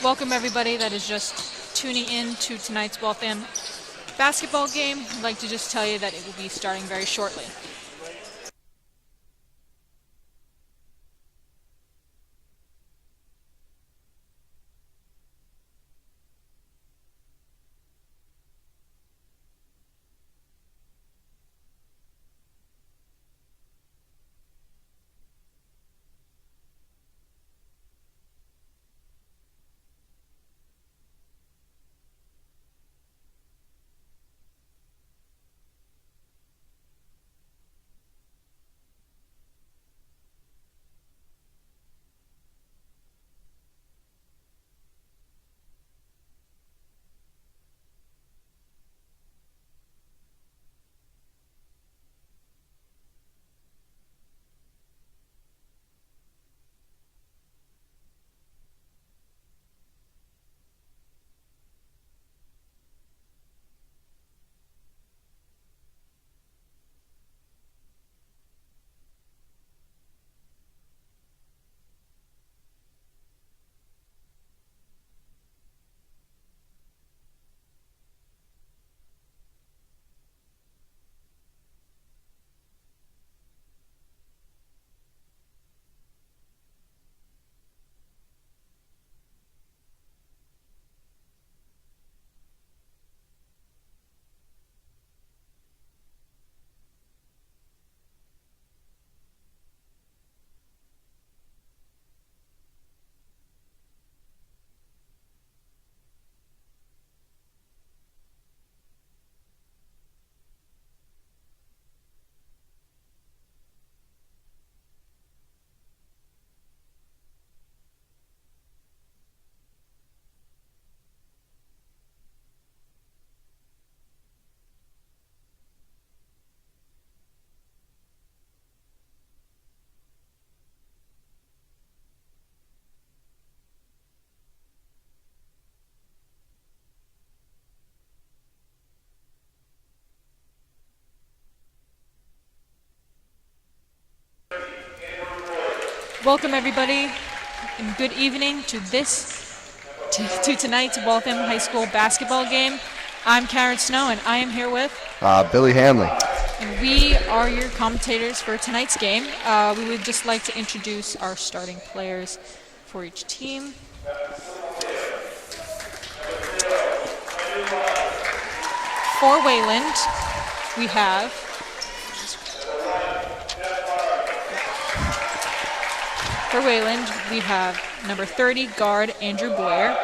Welcome everybody that is just tuning in to tonight's Waltham basketball game. I'd like to just tell you that it will be starting very shortly. Welcome everybody and good evening to tonight's Waltham High School basketball game. I'm Karen Snow and I am here with Billy Hanley. And we are your commentators for tonight's game. We would just like to introduce our starting players for each team. For Wayland, we have number 30 guard Andrew Boyer,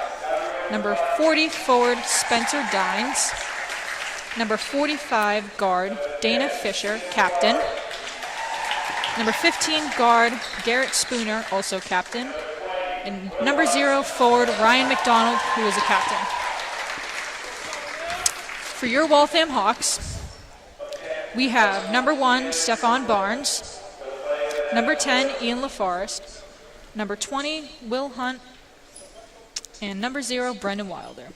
number 40 forward Spencer Dines, number 45 guard Dana Fisher, captain, number 15 guard Garrett Spooner, also captain, and number 0 forward Ryan McDonald, who is a captain. For your Waltham Hawks, we have number 1 Stefan Barnes, number 10 Ian LaForest, number 20 Will Hunt, and number 0 Brendan Wilder.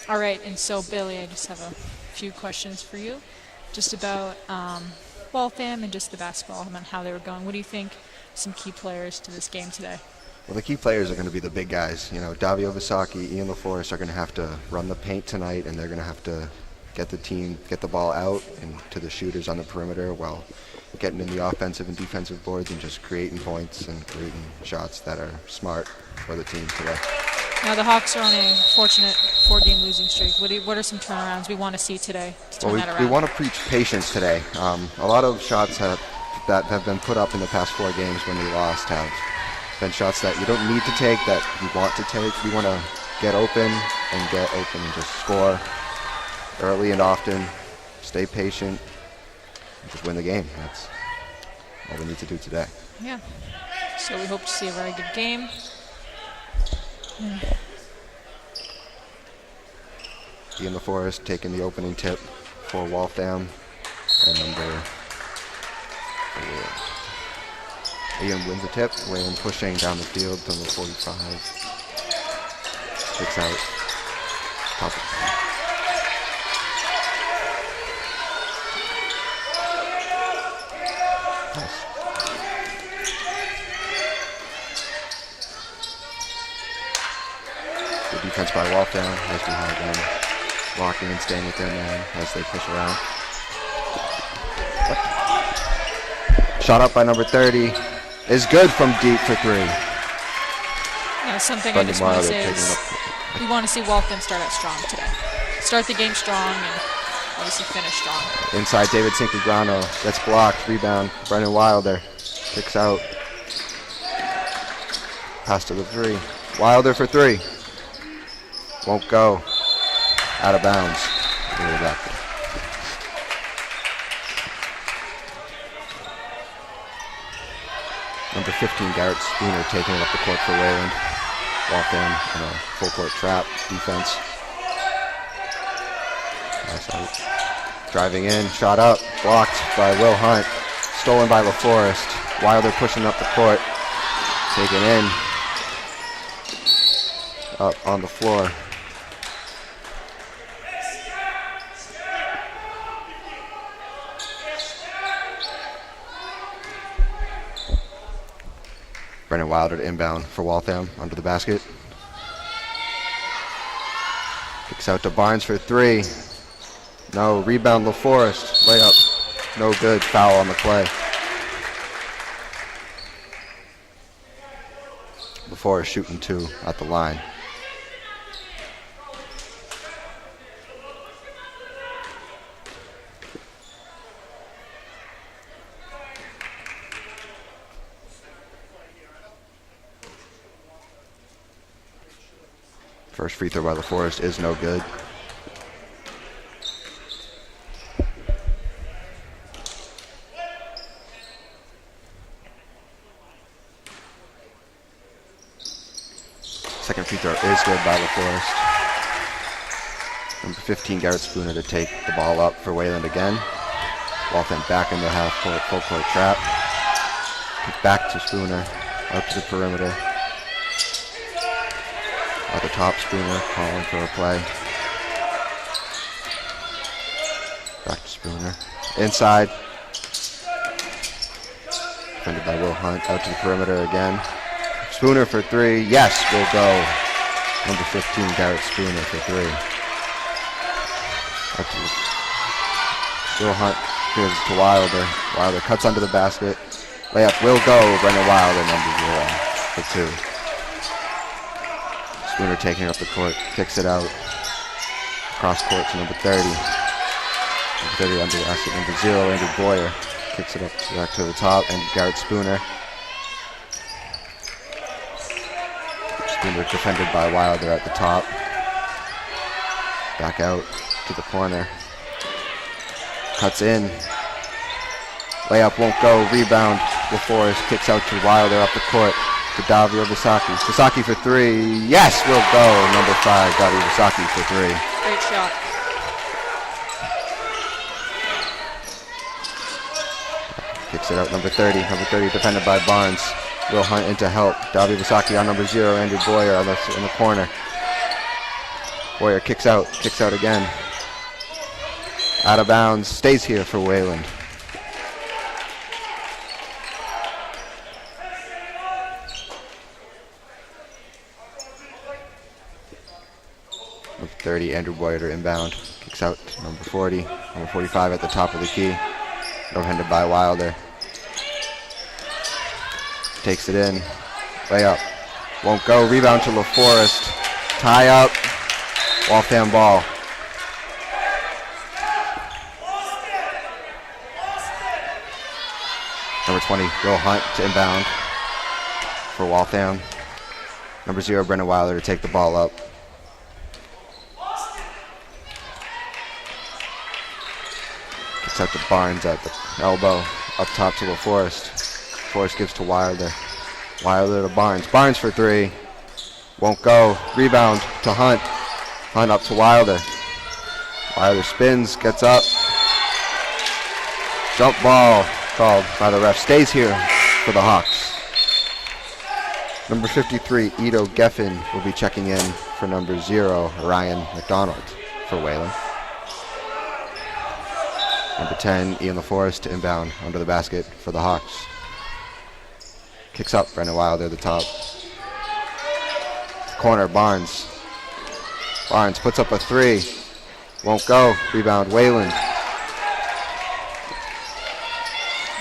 All right, and so Billy, I just have a few questions for you, just about Waltham and just the basketball and how they were going. What do you think some key players to this game today? Well, the key players are going to be the big guys. You know, Davio Visacchi, Ian LaForest are going to have to run the paint tonight, and they're going to have to get the ball out and to the shooters on the perimeter while getting in the offensive and defensive boards and just creating points and creating shots that are smart for the team today. Now the Hawks are on a fortunate 4-game losing streak. What are some turnarounds we want to see today to turn that around? We want to preach patience today. A lot of shots that have been put up in the past 4 games when we lost have been shots that you don't need to take, that you want to take. We want to get open and just score early and often, stay patient, and just win the game. That's all we need to do today. Yeah. So we hope to see a very good game. Ian LaForest taking the opening tip for Waltham, and number 4. Ian wins the tip. Wayland pushing down the field to number 45. Kicks out. Top. Nice. Good defense by Waltham. Nice behind them. Locking and staying with their man as they push around. Shot up by number 30. Is good from deep for 3. Yeah, something I just want to say is we want to see Waltham start out strong today. Start the game strong and obviously finish strong. Inside, David Cincagrano gets blocked. Rebound, Brendan Wilder kicks out. Pass to the 3. Wilder for 3. Won't go. Out of bounds. Number 15, Garrett Spooner taking it up the court for Wayland. Waltham in a full court trap defense. Nice out. Driving in, shot up, blocked by Will Hunt. Stolen by LaForest. Wilder pushing up the court. Taken in. Up on the floor. Brendan Wilder to inbound for Waltham under the basket. Kicks out to Barnes for 3. No, rebound LaForest. Layup. No good. Foul on the play. LaForest shooting 2 at the line. First free throw by LaForest is no good. Second free throw is good by LaForest. Number 15, Garrett Spooner to take the ball up for Wayland again. Waltham back in the half-court, full-court trap. Back to Spooner, out to the perimeter. At the top, Spooner calling for a play. Back to Spooner. Inside. Defended by Will Hunt. Out to the perimeter again. Spooner for 3. Yes, will go. Number 15, Garrett Spooner for 3. Up to Will Hunt gives it to Wilder. Wilder cuts under the basket. Layup will go. Brendan Wilder, number 0 for 2. Spooner taking it up the court, kicks it out. Cross court to number 30. Number 30 under the basket, number 0, Andrew Boyer. Kicks it up back to the top, and Garrett Spooner. Spooner defended by Wilder at the top. Back out to the corner. Cuts in. Layup won't go, rebound. LaForest kicks out to Wilder up the court. To Davio Visacchi. Visacchi for 3. Yes, will go. Number 5, Davio Visacchi for 3. Great shot. Kicks it out, number 30. Number 30 defended by Barnes. Will Hunt into help. Davio Visacchi on number 0. Andrew Boyer in the corner. Boyer kicks out again. Out of bounds. Stays here for Wayland. Number 30, Andrew Boyer to inbound. Kicks out to number 40. Number 45 at the top of the key. Overhanded by Wilder. Takes it in. Layup. Won't go. Rebound to LaForest. Tie up. Waltham ball. Number 20, Will Hunt to inbound for Waltham. Number 0, Brendan Wilder to take the ball up. Gets out to Barnes at the elbow. Up top to LaForest. Forrest gives to Wilder. Wilder to Barnes. Barnes for 3. Won't go. Rebound to Hunt. Hunt up to Wilder. Wilder spins, gets up. Jump ball called by the ref. Stays here for the Hawks. Number 53, Ito Geffen will be checking in for number 0, Ryan McDonald for Wayland. Number 10, Ian LaForest to inbound under the basket for the Hawks. Kicks up, Brendan Wilder at the top. Corner, Barnes. Barnes puts up a 3. Won't go. Rebound, Wayland.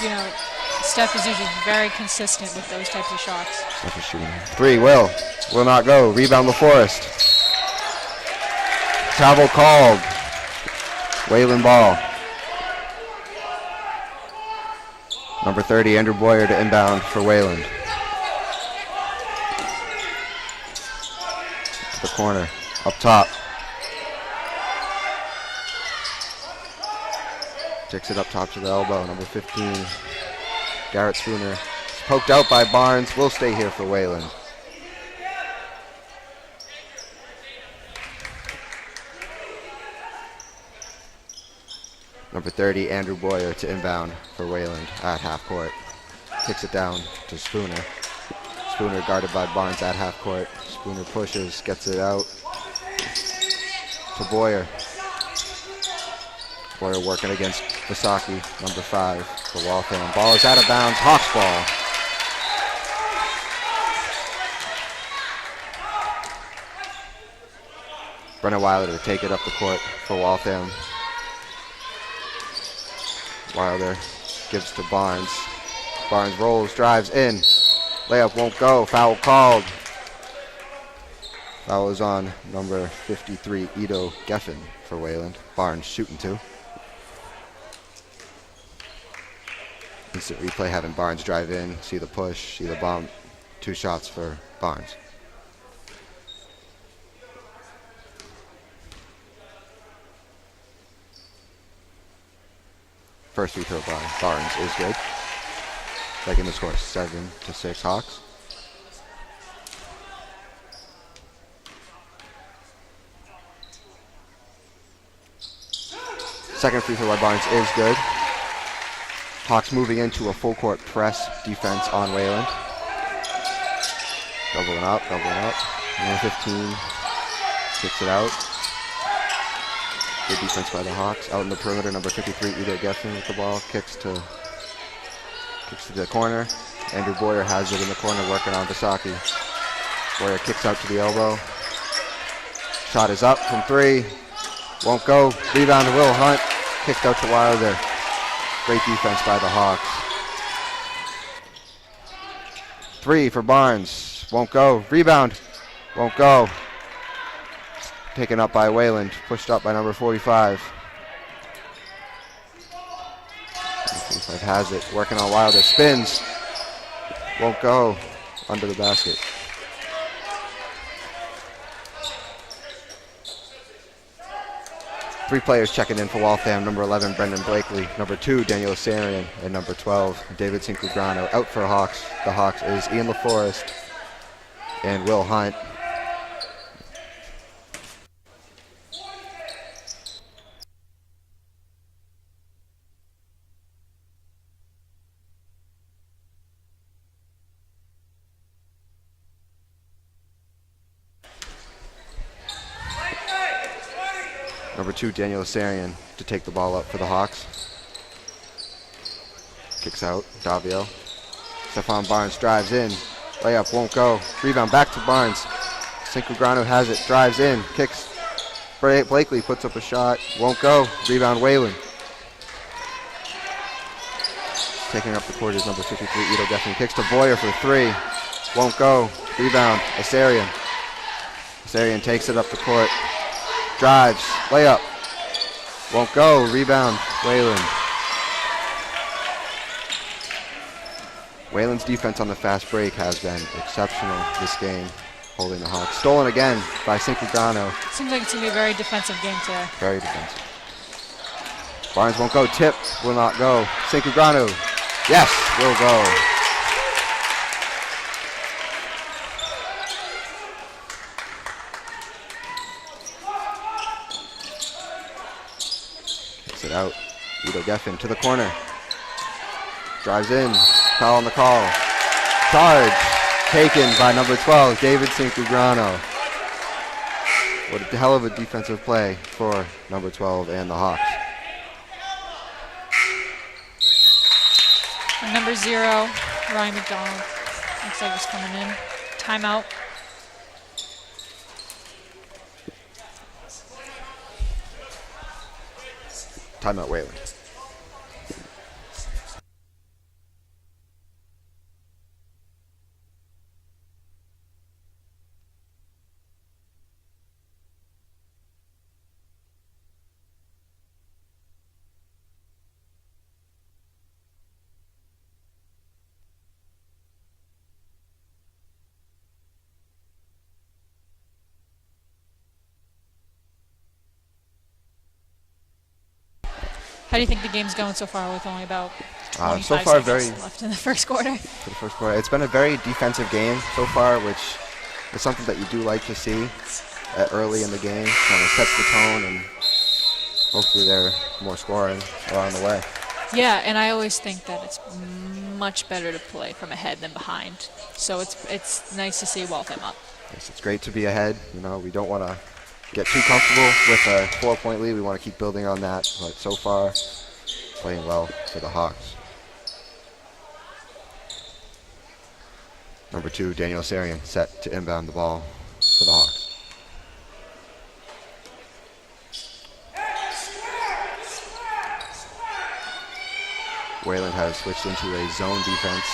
You know, Steph is usually very consistent with those types of shots. Steph is shooting. 3, will not go. Rebound, LaForest. Travel called. Wayland ball. Number 30, Andrew Boyer to inbound for Wayland. To the corner, up top. Takes it up top to the elbow. Number 15, Garrett Spooner. Poked out by Barnes. Will stay here for Wayland. Number 30, Andrew Boyer to inbound for Wayland at half court. Kicks it down to Spooner. Spooner guarded by Barnes at half court. Spooner pushes, gets it out to Boyer. Boyer working against Basaki, number 5 for Waltham. Ball is out of bounds. Hawks ball. Brennan Wilder to take it up the court for Waltham. Wilder gives to Barnes. Barnes rolls, drives in. Layup won't go. Foul called. Foul is on number 53, Ito Geffen for Wayland. Barnes shooting 2. Instant replay having Barnes drive in. See the push, see the bump. 2 shots for Barnes. First free throw by Barnes is good. Taking the score 7-6 Hawks. Second free throw by Barnes is good. Hawks moving into a full court press defense on Wayland. Doubling up. Number 15 kicks it out. Good defense by the Hawks. Out in the perimeter, number 53, Ito Geffen with the ball. Kicks to the corner. Andrew Boyer has it in the corner, working on Basaki. Boyer kicks out to the elbow. Shot is up from 3. Won't go. Rebound to Will Hunt. Kicked out to Wilder. Great defense by the Hawks. 3 for Barnes. Won't go. Rebound. Won't go. Taken up by Wayland, pushed up by number 45. 45 has it, working on Wilder, spins, won't go, under the basket. Three players checking in for Waltham, number 11, Brendan Blakely, number 2, Daniel Asarian, and number 12, David Cincugrano. Out for Hawks. The Hawks is Ian LaForest and Will Hunt. Number 2, Daniel Asarian to take the ball up for the Hawks. Kicks out, Davio. Stephon Barnes drives in. Layup won't go. Rebound back to Barnes. Cincugrano has it, drives in, kicks Blakely puts up a shot. Won't go. Rebound, Wayland. Taking up the court is number 53, Ito Geffen. Kicks to Boyer for 3. Won't go. Rebound, Asarian. Asarian takes it up the court. Drives. Layup. Won't go. Rebound, Wayland. Wayland's defense on the fast break has been exceptional this game, holding the Hawks. Stolen again by Cinquegrano. Seems like it's going to be a very defensive game today. Very defensive. Barnes won't go. Tip will not go. Cinquegrano. Yes, will go. Kicks it out. Ito Geffen to the corner. Drives in. Foul on the call. Charge. Taken by number 12, David Cinquegrano. What a hell of a defensive play for number 12 and the Hawks. And number 0, Ryan McDonald. Looks like he's coming in. Timeout. Timeout, Wayland. How do you think the game's going so far with only about 25 So far, seconds left in the first quarter? For the first quarter, it's been a very defensive game so far, which is something that you do like to see early in the game. Kind of sets the tone, and hopefully there are more scoring along the way. Yeah, and I always think that it's much better to play from ahead than behind. So it's nice to see Waltham up. Yes, it's great to be ahead. You know, we don't want to get too comfortable with a 4-point lead. We want to keep building on that, but so far, playing well for the Hawks. Number 2, Daniel Asarian, set to inbound the ball for the Hawks. Wayland has switched into a zone defense.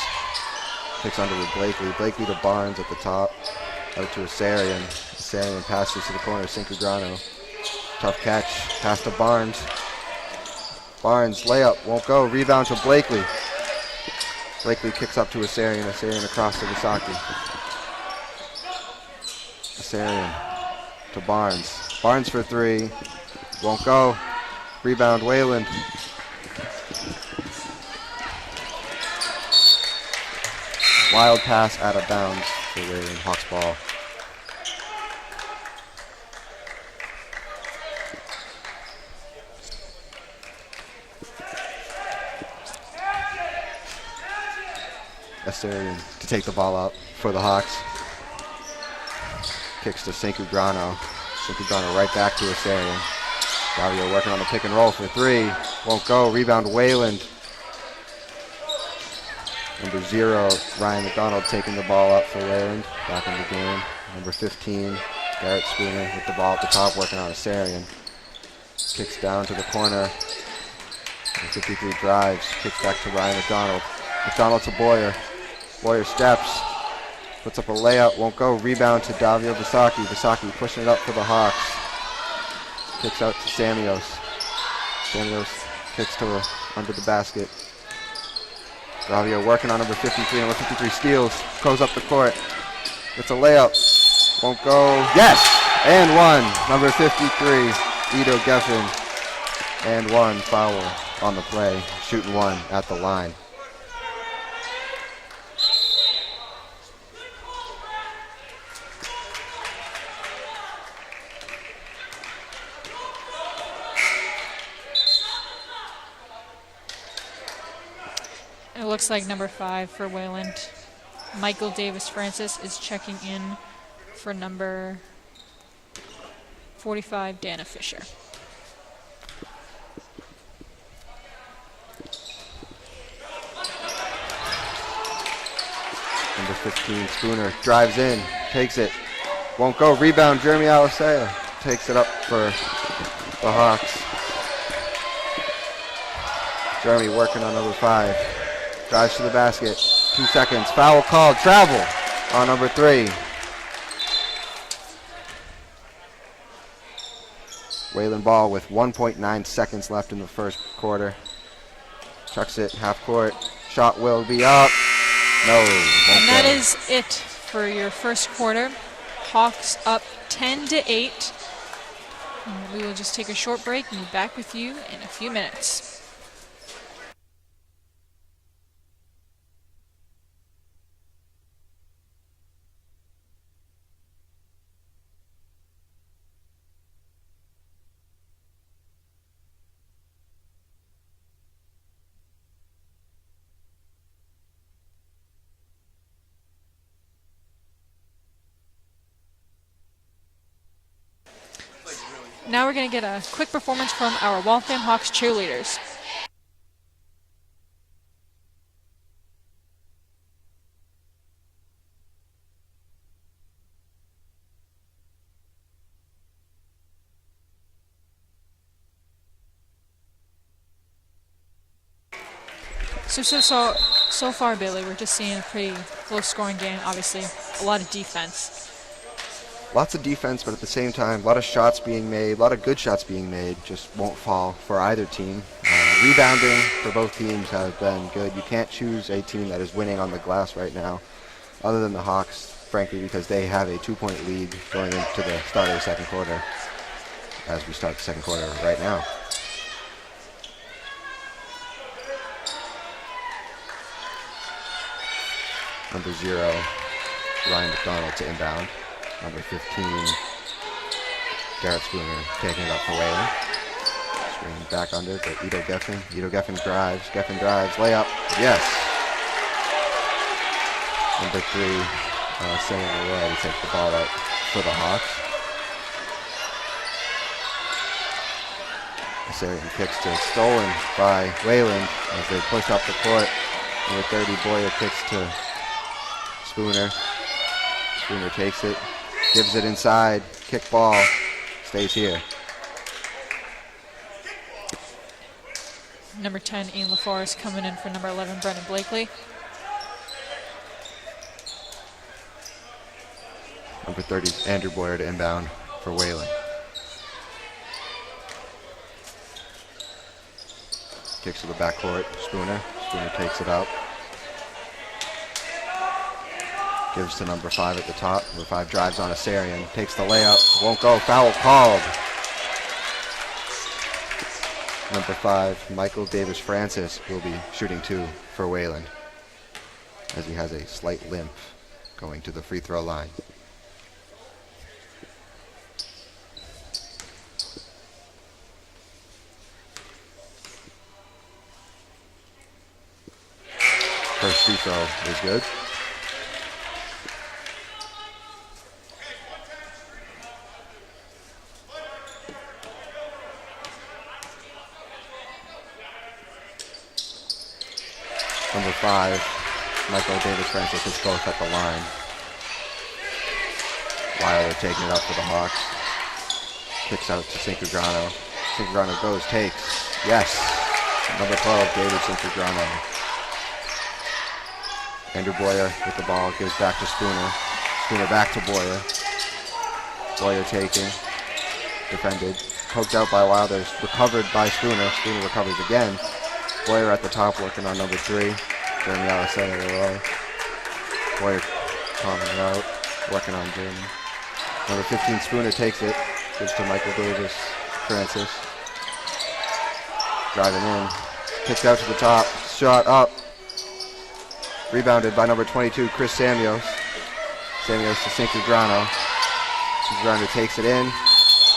Kicks under with Blakely. Blakely to Barnes at the top. Out to Asarian. Asarian passes to the corner. Cinquegrano. Tough catch. Pass to Barnes. Barnes layup. Won't go. Rebound to Blakely. Blakely kicks up to Asarian. Asarian across to Visaki. Asarian to Barnes. Barnes for 3. Won't go. Rebound Wayland. Wild pass out of bounds for Wayland. Hawks ball. Asarian to take the ball out for the Hawks. Kicks to Cinquegrano. Cinquegrano right back to Asarian. Davio working on the pick and roll for 3. Won't go. Rebound Wayland. Number 0, Ryan McDonald taking the ball up for Wayland. Back in the game. Number 15, Garrett Spooner with the ball at the top working on Asarian. Kicks down to the corner. And 53 drives. Kicks back to Ryan McDonald. McDonald to Boyer. Boyer steps. Puts up a layup. Won't go. Rebound to Davio Visaki. Visaki pushing it up for the Hawks. Kicks out to Samios. Samios kicks to under the basket. Davio working on number 53. Number 53 steals. Goes up the court. It's a layup. Won't go. Yes! And 1. Number 53. Ito Geffen. And 1. Foul on the play. Shooting 1 at the line. It looks like number 5 for Wayland. Michael Davis Francis is checking in for number 45, Dana Fisher. Number 15, Spooner drives in, takes it. Won't go. Rebound, Jeremy Alisea. takes it up for the Hawks. Jeremy working on number 5. Drives to the basket. 2 seconds. Foul called. Travel on number 3. Wayland ball with 1.9 seconds left in the first quarter. Chucks it half court. Shot will be up. No. And that is it for your first quarter. Hawks up 10-8. And we will just take a short break and be back with you in a few minutes. Now we're going to get a quick performance from our Waltham Hawks cheerleaders. So far, Billy, we're just seeing a pretty low-scoring game. Obviously, a lot of defense. Lots of defense, but at the same time, a lot of shots being made, a lot of good shots being made, just won't fall for either team. Rebounding for both teams has been good. You can't choose a team that is winning on the glass right now, other than the Hawks, frankly, because they have a 2-point lead going into the start of the second quarter, as we start the second quarter right now. Number 0, Ryan McDonald to inbound. Number 15, Garrett Spooner taking it up for Wayland. Screen back under to Ito Geffen. Ito Geffen drives. Geffen drives. Layup. Yes. Number 3, Sam Leroy to take the ball out for the Hawks. Asarian kicks to stolen by Wayland as they push up the court. Number 30, Boyer kicks to Spooner. Spooner takes it. Gives it inside. Kick ball. Stays here. Number 10, Ian LaForest coming in for number 11, Brendan Blakely. Number 30, Andrew Boyer to inbound for Wayland. Kicks to the backcourt. Spooner. Spooner takes it out. Gives to number 5 at the top. Number 5 drives on Asarian. Takes the layup. Won't go. Foul called. Number 5, Michael Davis Francis will be shooting 2 for Wayland, as he has a slight limp going to the free throw line. First free throw is good. Number 5, Michael Davis Francis is both at the line. Wilder taking it up for the Hawks. Kicks out to Cinquegrano. Cinquegrano goes, takes. Yes. Number 12, David Cinquegrano. Andrew Boyer with the ball, gives back to Spooner. Spooner back to Boyer. Boyer taking. Defended. Poked out by Wilder. Recovered by Spooner. Spooner recovers again. Boyer at the top working on number 3. Jeremy Alisena Leroy. Boyer calming out, working on Jeremy. Number 15, Spooner takes it. Gives to Michael Davis Francis. Driving in. Kicks out to the top. Shot up. Rebounded by number 22, Chris Samios. Samios to Cinquegrano. Cinquegrano takes it in.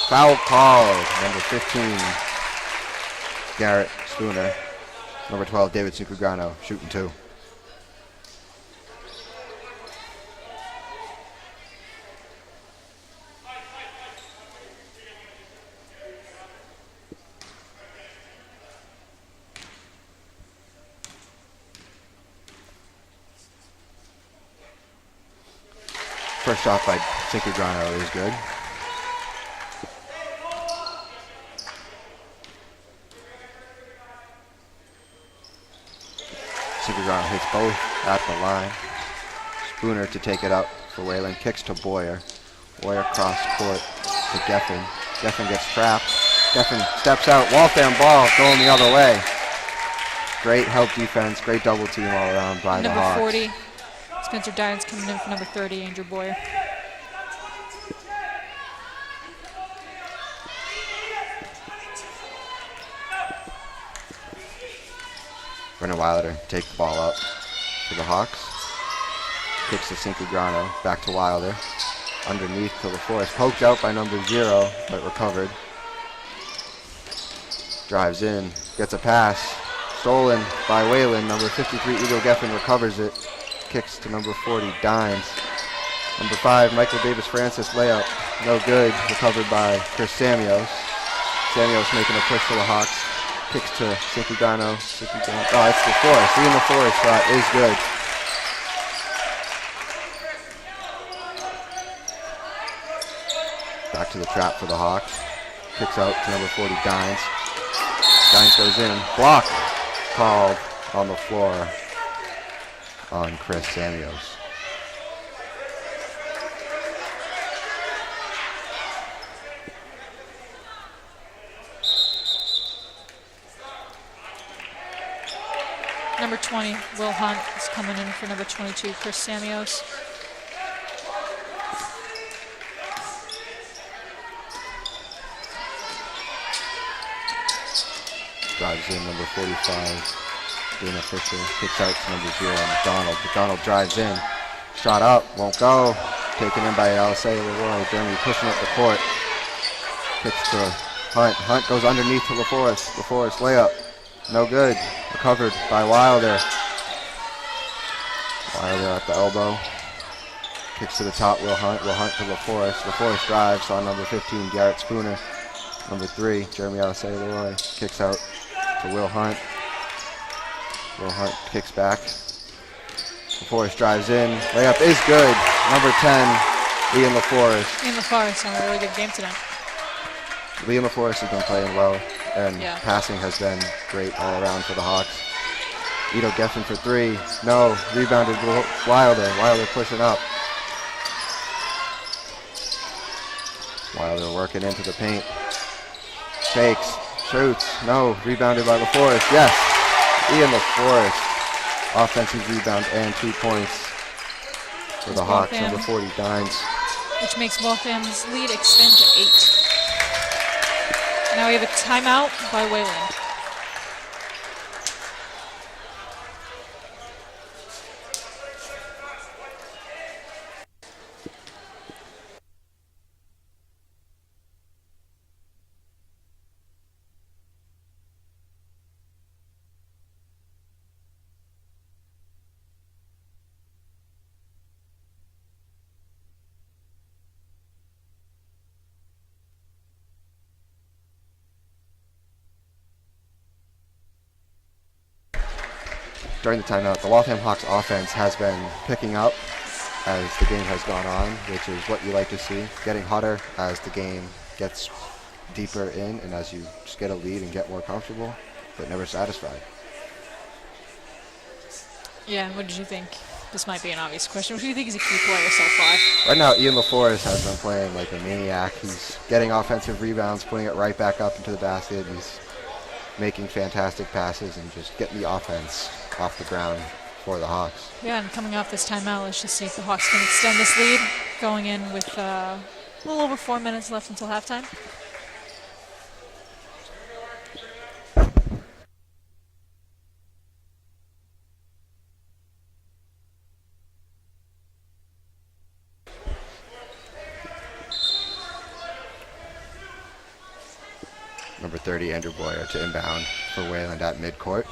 Foul called. Number 15, Garrett Spooner. Number 12, David Cinquegrano, shooting 2. First shot by Cinquegrano is good. both at the line. Spooner to take it up for Wayland. Kicks to Boyer. Boyer cross court to Geffen. Geffen gets trapped. Geffen steps out. Waltham ball going the other way. Great help defense. Great double team all around by the Hawks. Number 40, Spencer Dines coming in for number 30, Andrew Boyer. Brennan Wilder take the ball up for the Hawks. Kicks to Cinquegrano. Back to Wilder. Underneath to LaForest. Poked out by number 0, but recovered. Drives in. Gets a pass. Stolen by Wayland. Number 53, Eagle Geffen recovers it. Kicks to number 40, Dines. Number 5, Michael Davis-Francis layup. No good. Recovered by Chris Samios. Samios making a push for the Hawks. Kicks to Cinquegrano. Oh, it's LaForest. Ian LaForest shot is good. Back to the trap for the Hawks. Kicks out to number 40, Dines. Dines goes in. Block called on the floor on Chris Samios. Number 20, Will Hunt is coming in for number 22, Chris Samios. Drives in number 45, Dana Fisher. Kicks out to number 0, McDonald. McDonald drives in. Shot up, won't go. Taken in by Alisea Leroy. Jeremy pushing up the court. Kicks to Hunt. Hunt goes underneath to LaForest. LaForest layup. No good. Recovered by Wilder. Wilder at the elbow. Kicks to the top, Will Hunt. Will Hunt to LaForest. LaForest drives on number 15, Garrett Spooner. Number 3, Jeremy Alisea Leroy. Kicks out to Will Hunt. Will Hunt kicks back. LaForest drives in. Layup is good. Number 10, Ian LaForest. Ian LaForest having a really good game tonight. Liam LaForest has been playing well, and Yeah. passing has been great all around for the Hawks. Ito Geffen for 3. No. Rebounded Wilder. Wilder pushing up. Wilder working into the paint. Fakes. Shoots. No. Rebounded by LaForest. Yes. Ian LaForest. Offensive rebound and 2 points for the Hawks. Waltham. Number 40, Dines. Which makes Waltham's lead extend to 8. Now we have a timeout by Wayland. During the timeout, the Waltham Hawks offense has been picking up as the game has gone on, which is what you like to see. Getting hotter as the game gets deeper in and as you just get a lead and get more comfortable, but never satisfied. Yeah, what did you think? This might be an obvious question. Who do you think is a key player so far? Right now, Ian LaForest has been playing like a maniac. He's getting offensive rebounds, putting it right back up into the basket. He's making fantastic passes and just getting the offense off the ground for the Hawks. Yeah, and coming off this timeout, let's just see if the Hawks can extend this lead, going in with a little over 4 minutes left until halftime. Number 30, Andrew Boyer to inbound for Wayland at midcourt.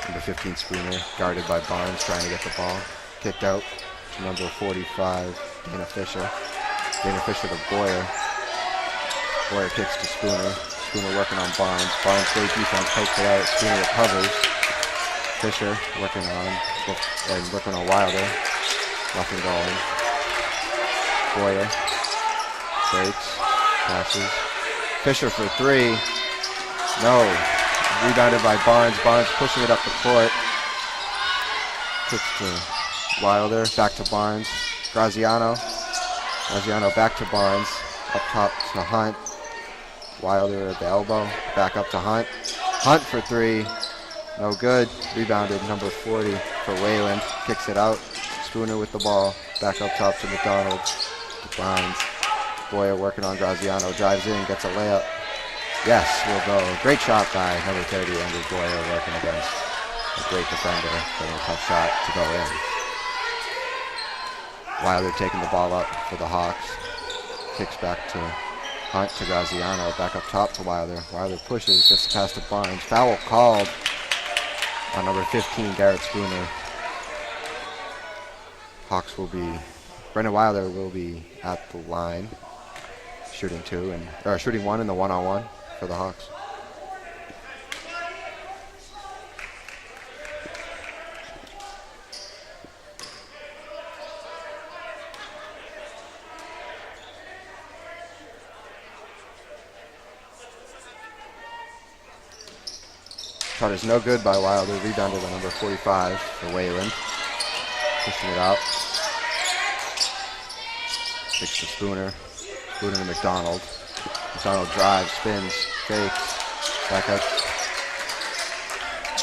Number 15, Spooner, guarded by Barnes, trying to get the ball. Kicked out to number 45, Dana Fisher. Dana Fisher to Boyer. Boyer kicks to Spooner. Spooner working on Barnes. Barnes, great defense, pokes it out. Spooner recovers. Fisher working on Wilder. Nothing going. Boyer breaks, passes. Fisher for 3. No. Rebounded by Barnes. Barnes pushing it up the court. Kicks to Wilder, back to Barnes. Graziano back to Barnes. Up top to Hunt. Wilder at the elbow. Back up to Hunt. Hunt for three. No good. Rebounded, number 40 for Wayland. Kicks it out. Spooner with the ball. Back up top to McDonald. To Barnes. Boyer working on Graziano. Drives in, gets a layup. Yes, will go. Great shot by number 30, Andrew Boyer, working against a great defender. Getting a tough shot to go in. Wilder taking the ball up for the Hawks. Kicks back to Hunt to Graziano. Back up top to Wilder. Wilder pushes, gets the pass to Barnes. Foul called on number 15, Garrett Spooner. Hawks will be, Brendan Wilder will be at the line, shooting one in the one-on-one for the Hawks. Shot is no good by Wilder. Rebounded by number 45 for Wayland. Pushing it out. Kicks to Spooner. Spooner to McDonald. McDonald drives, spins, fakes. Back up.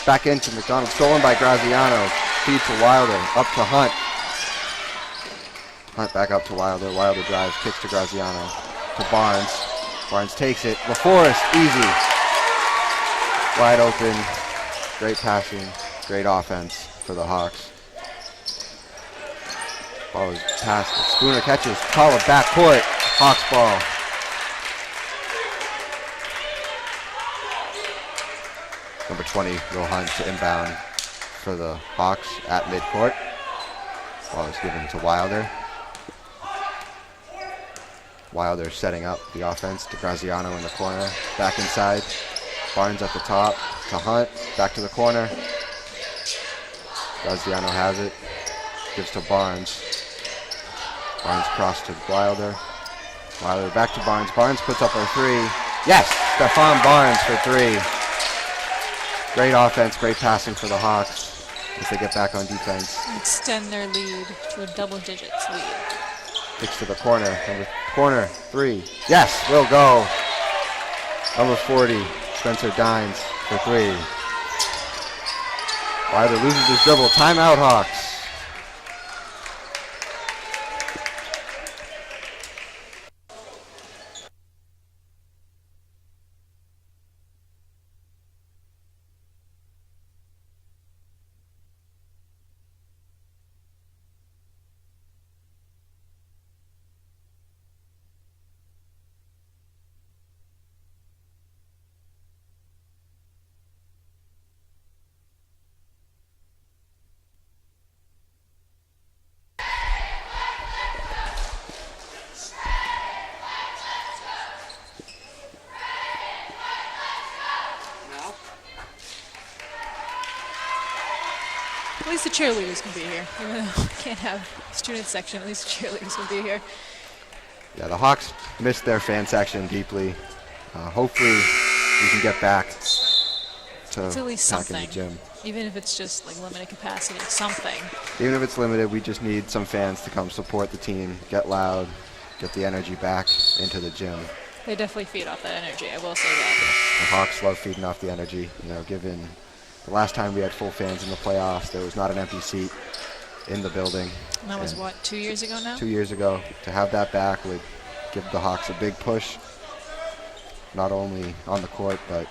Back into McDonald. Stolen by Graziano. Feed to Wilder. Up to Hunt. Hunt back up to Wilder. Wilder drives, kicks to Graziano. To Barnes. Barnes takes it. LaForest, easy. Wide open, great passing, great offense for the Hawks. Ball is passed. Spooner catches, call it backcourt. Hawks ball. Number 20, Will Hunt to inbound for the Hawks at midcourt. Ball is given to Wilder. Wilder setting up the offense to Graziano in the corner. Back inside. Barnes at the top to Hunt, back to the corner. Graziano has it, gives to Barnes. Barnes cross to Wilder. Wilder back to Barnes. Barnes puts up a three. Yes, Stephon Barnes for three. Great offense, great passing for the Hawks as they get back on defense. Extend their lead to a double digits lead. Kicks to the corner. Corner, three. Yes, will go. Number 40. Spencer Dines for three. Wilder loses his dribble. Timeout, Hawks. At least the cheerleaders can be here. Even though we can't have student section, at least the cheerleaders will be here. Yeah, the Hawks missed their fan section deeply. Hopefully we can get back to It's at least packing something. the gym. Even if it's just like limited capacity, something. Even if it's limited, we just need some fans to come support the team, get loud, get the energy back into the gym. They definitely feed off that energy, I will say that. The Hawks love feeding off the energy. You know, given the last time we had full fans in the playoffs, there was not an empty seat in the building. And that was what, 2 years ago now? 2 years ago. To have that back would give the Hawks a big push, not only on the court, but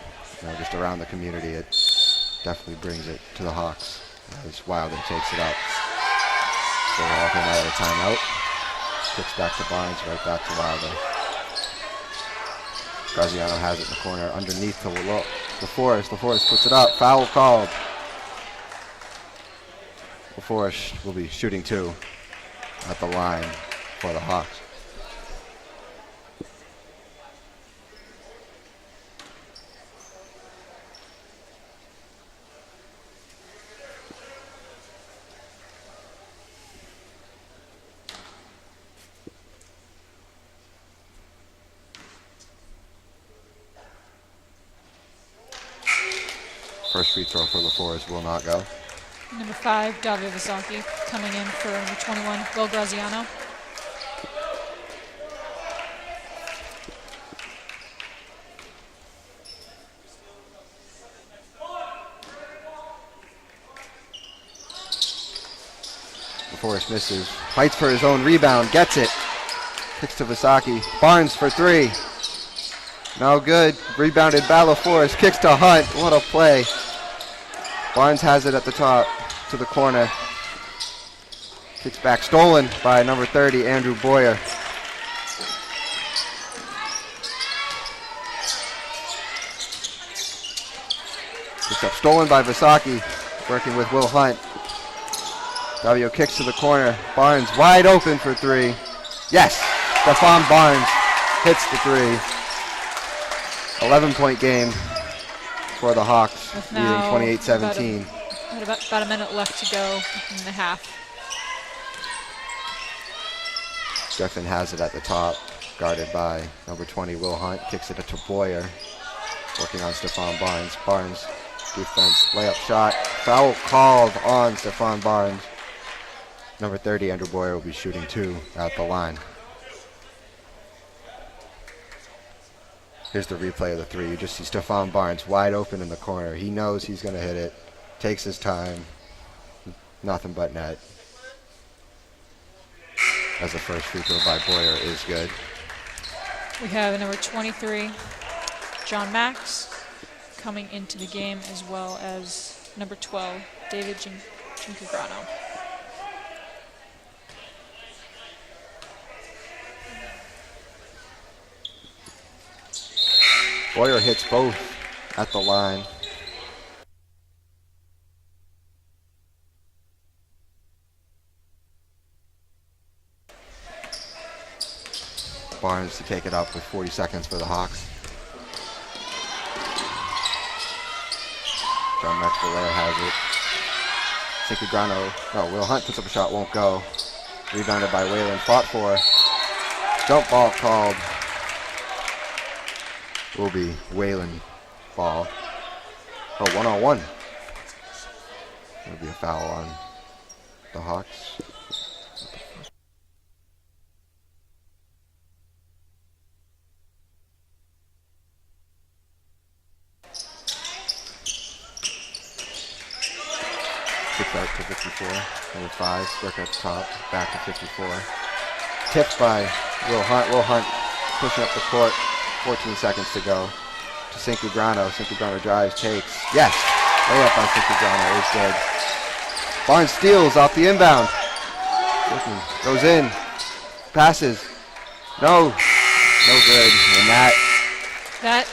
just around the community. It definitely brings it to the Hawks as Wilder takes it out. So all came out of the timeout. Kicks back to Barnes, right back to Wilder. Graziano has it in the corner underneath to LaForest. LaForest puts it up. Foul called. LaForest will be shooting two at the line for the Hawks. First free throw for LaForest will not go. Number 5, Davio Visaki, coming in for number 21, Will Graziano. Forrest misses. Fights for his own rebound. Gets it. Kicks to Visaki. Barnes for 3. No good. Rebounded Battle Forrest. Kicks to Hunt. What a play. Barnes has it at the top to the corner. Kicks back. Stolen by number 30, Andrew Boyer. Kicks up. Stolen by Visaki. Working with Will Hunt. Davio kicks to the corner. Barnes wide open for 3. Yes! Stephon Barnes hits the 3. 11-point game for the Hawks, leading 28-17. About a minute left to go in the half. Griffin has it at the top, guarded by number 20, Will Hunt. Kicks it to Boyer, working on Stephon Barnes. Barnes, defense, layup shot. Foul called on Stephon Barnes. Number 30, Andrew Boyer, will be shooting 2 at the line. Here's the replay of the 3. You just see Stephon Barnes wide open in the corner. He knows he's going to hit it. Takes his time. Nothing but net. As the first free throw by Boyer is good. We have number 23, John Max, coming into the game, as well as number 12, David Cinquegrano. Boyer hits both at the line. Barnes to take it up with 40 seconds for the Hawks. John Metcalf has it. Cinquegrano, no, Will Hunt puts up a shot, won't go. Rebounded by Wayland, fought for. Jump ball called. Will be Wayland ball. Oh, one-on-one. There'll be a foul on the Hawks. Kicks out to 54. Number 5, work at the top, back to 54. Tipped by Will Hunt. Will Hunt pushing up the court. 14 seconds to go to Cinquegrano. Cinquegrano drives, takes. Yes! Layup on Cinquegrano is good. Barnes steals off the inbound. Goes in. Passes. No. No good. And That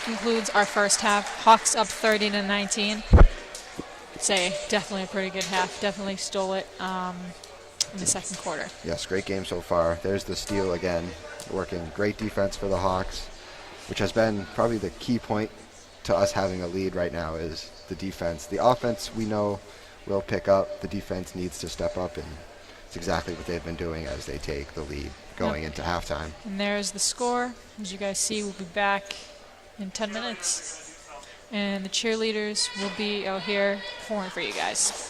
concludes our first half. Hawks up 30-19. Say definitely a pretty good half. Definitely stole it in the second quarter. Yes, great game so far. There's the steal again. Working great defense for the Hawks, which has been probably the key point to us having a lead right now is the defense. The offense we know will pick up. The defense needs to step up, and it's exactly what they've been doing as they take the lead going into halftime. And there's the score. As you guys see, we'll be back in 10 minutes. And the cheerleaders will be out here performing for you guys.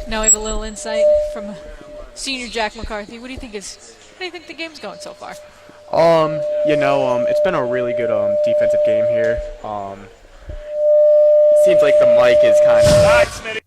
Now we have a little insight from senior Jack McCarthy. What do you think the game's going so far? It's been a really good defensive game here. Seems like the mic is kind of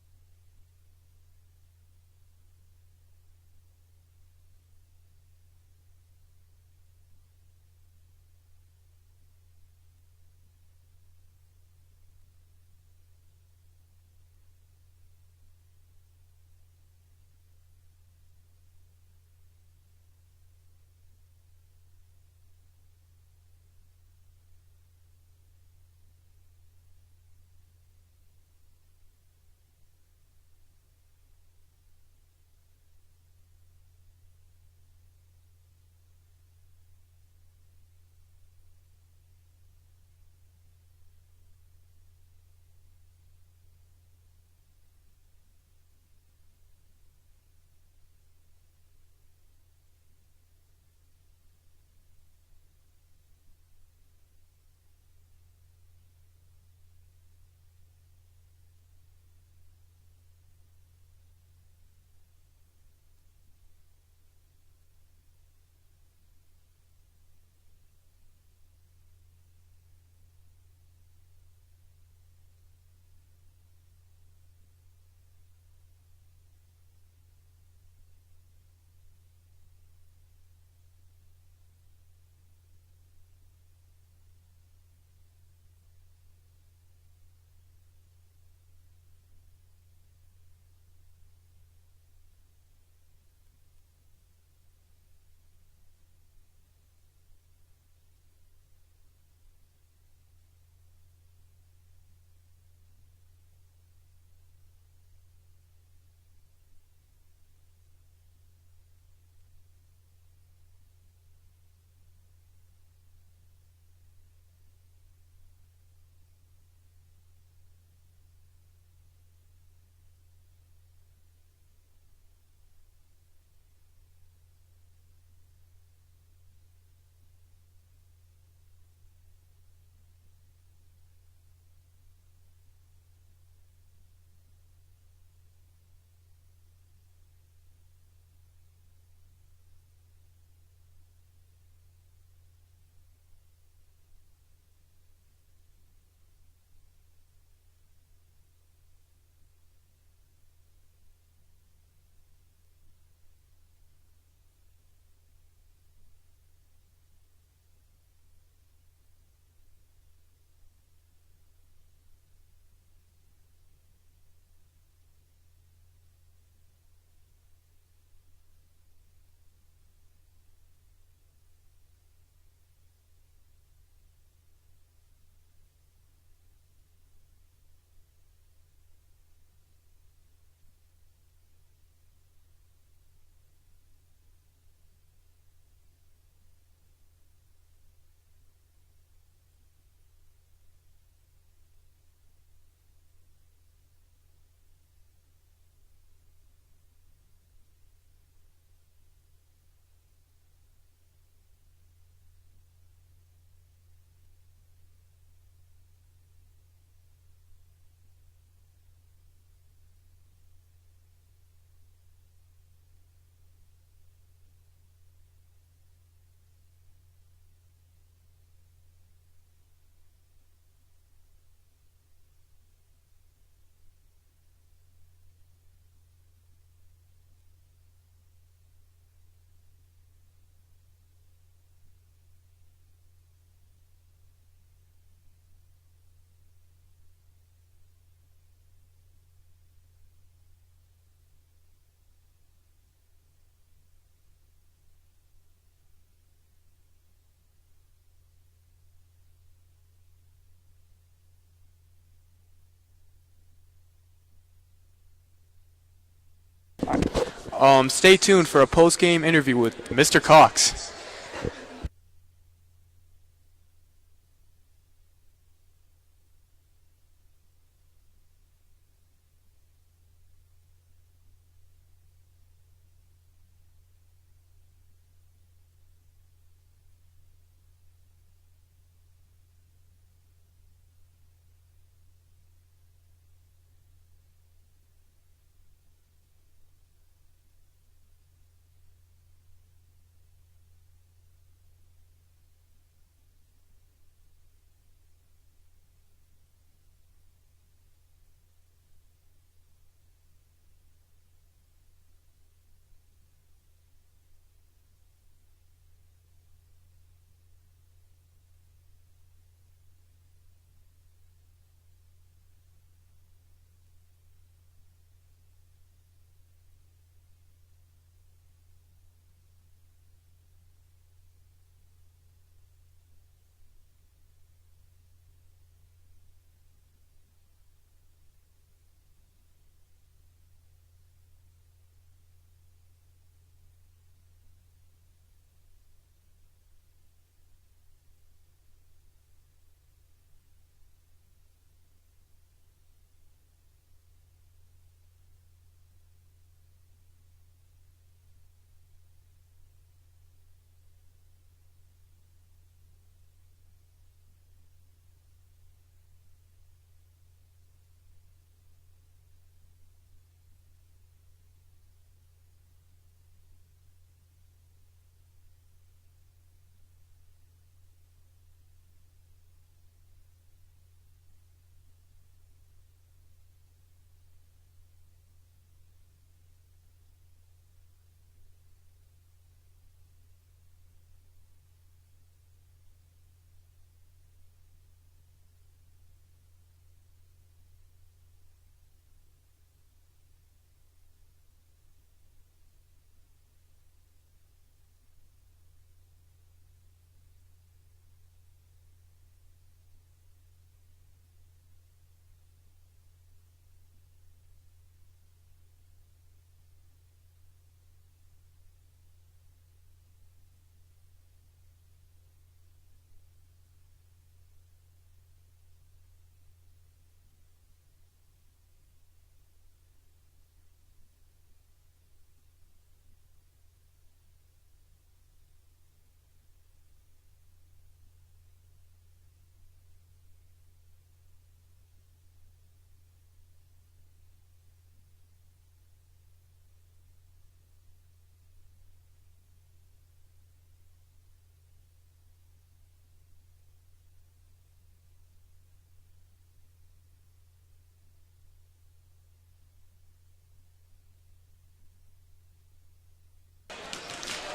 Stay tuned for a post-game interview with Mr. Cox.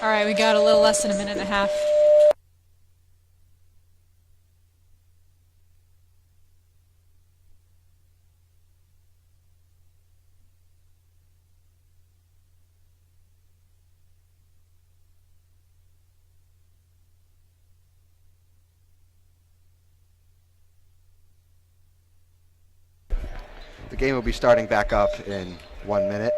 All right, we got a little less than a minute and a half. The game will be starting back up in 1 minute.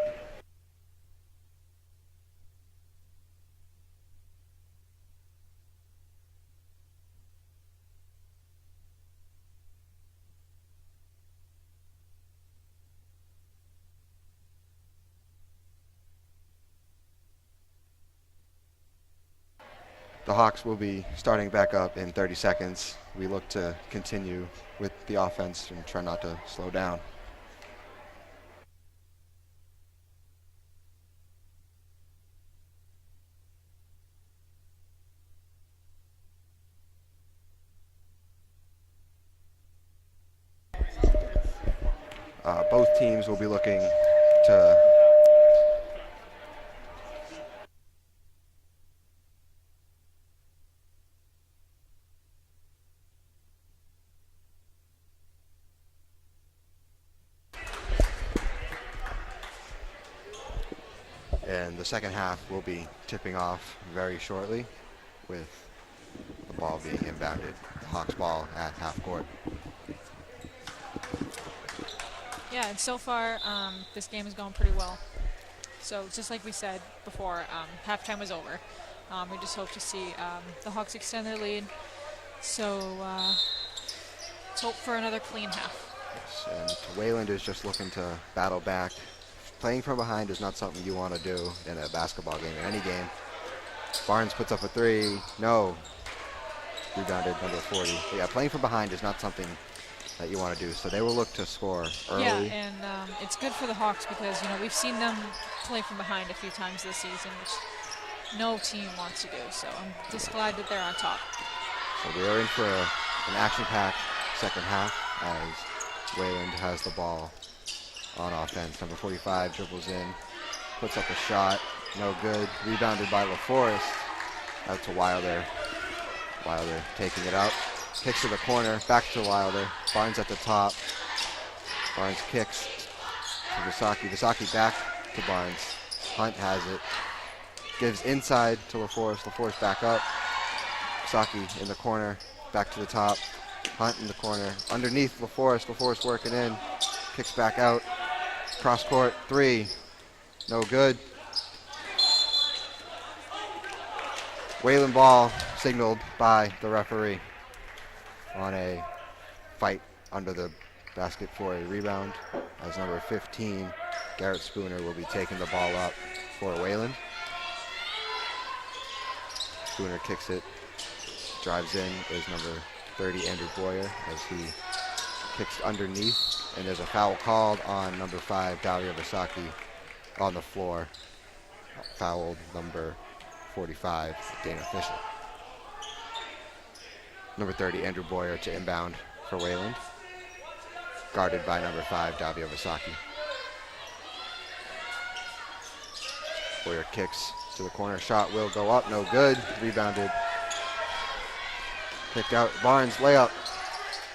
The Hawks will be starting back up in 30 seconds. We look to continue with the offense and try not to slow down. Both teams will be looking to and the second half will be tipping off very shortly with the ball being inbounded. The Hawks ball at half court. Yeah, and so far this game is going pretty well. So just like we said before, halftime was over. We just hope to see the Hawks extend their lead. So let's hope for another clean half. Yes, and Wayland is just looking to battle back. Playing from behind is not something you want to do in a basketball game, in any game. Barnes puts up a three. No. Rebounded, number 40. But yeah, playing from behind is not something that you want to do. So they will look to score early. Yeah, and it's good for the Hawks because, we've seen them play from behind a few times this season, which no team wants to do. So I'm just glad that they're on top. So we are in for an action-packed second half as Wayland has the ball on offense. Number 45 dribbles in, puts up a shot, no good. Rebounded by LaForest. Out to Wilder. Wilder taking it out. Kicks to the corner, back to Wilder. Barnes at the top. Barnes kicks to Visaki. Visaki back to Barnes. Hunt has it. Gives inside to LaForest. LaForest back up. Visaki in the corner, back to the top. Hunt in the corner. Underneath LaForest. LaForest working in. Kicks back out. Cross court, three. No good. Wayland ball signaled by the referee on a fight under the basket for a rebound, as number 15, Garrett Spooner, will be taking the ball up for Wayland. Spooner kicks it, drives in, is number 30, Andrew Boyer, as he kicks underneath, and there's a foul called on number 5, Dario Visaki, on the floor. Fouled number 45, Dana Fisher. Number 30, Andrew Boyer, to inbound for Wayland. Guarded by number 5, Davio Visaki. Boyer kicks to the corner. Shot will go up. No good. Rebounded. Kicked out. Barnes, layup.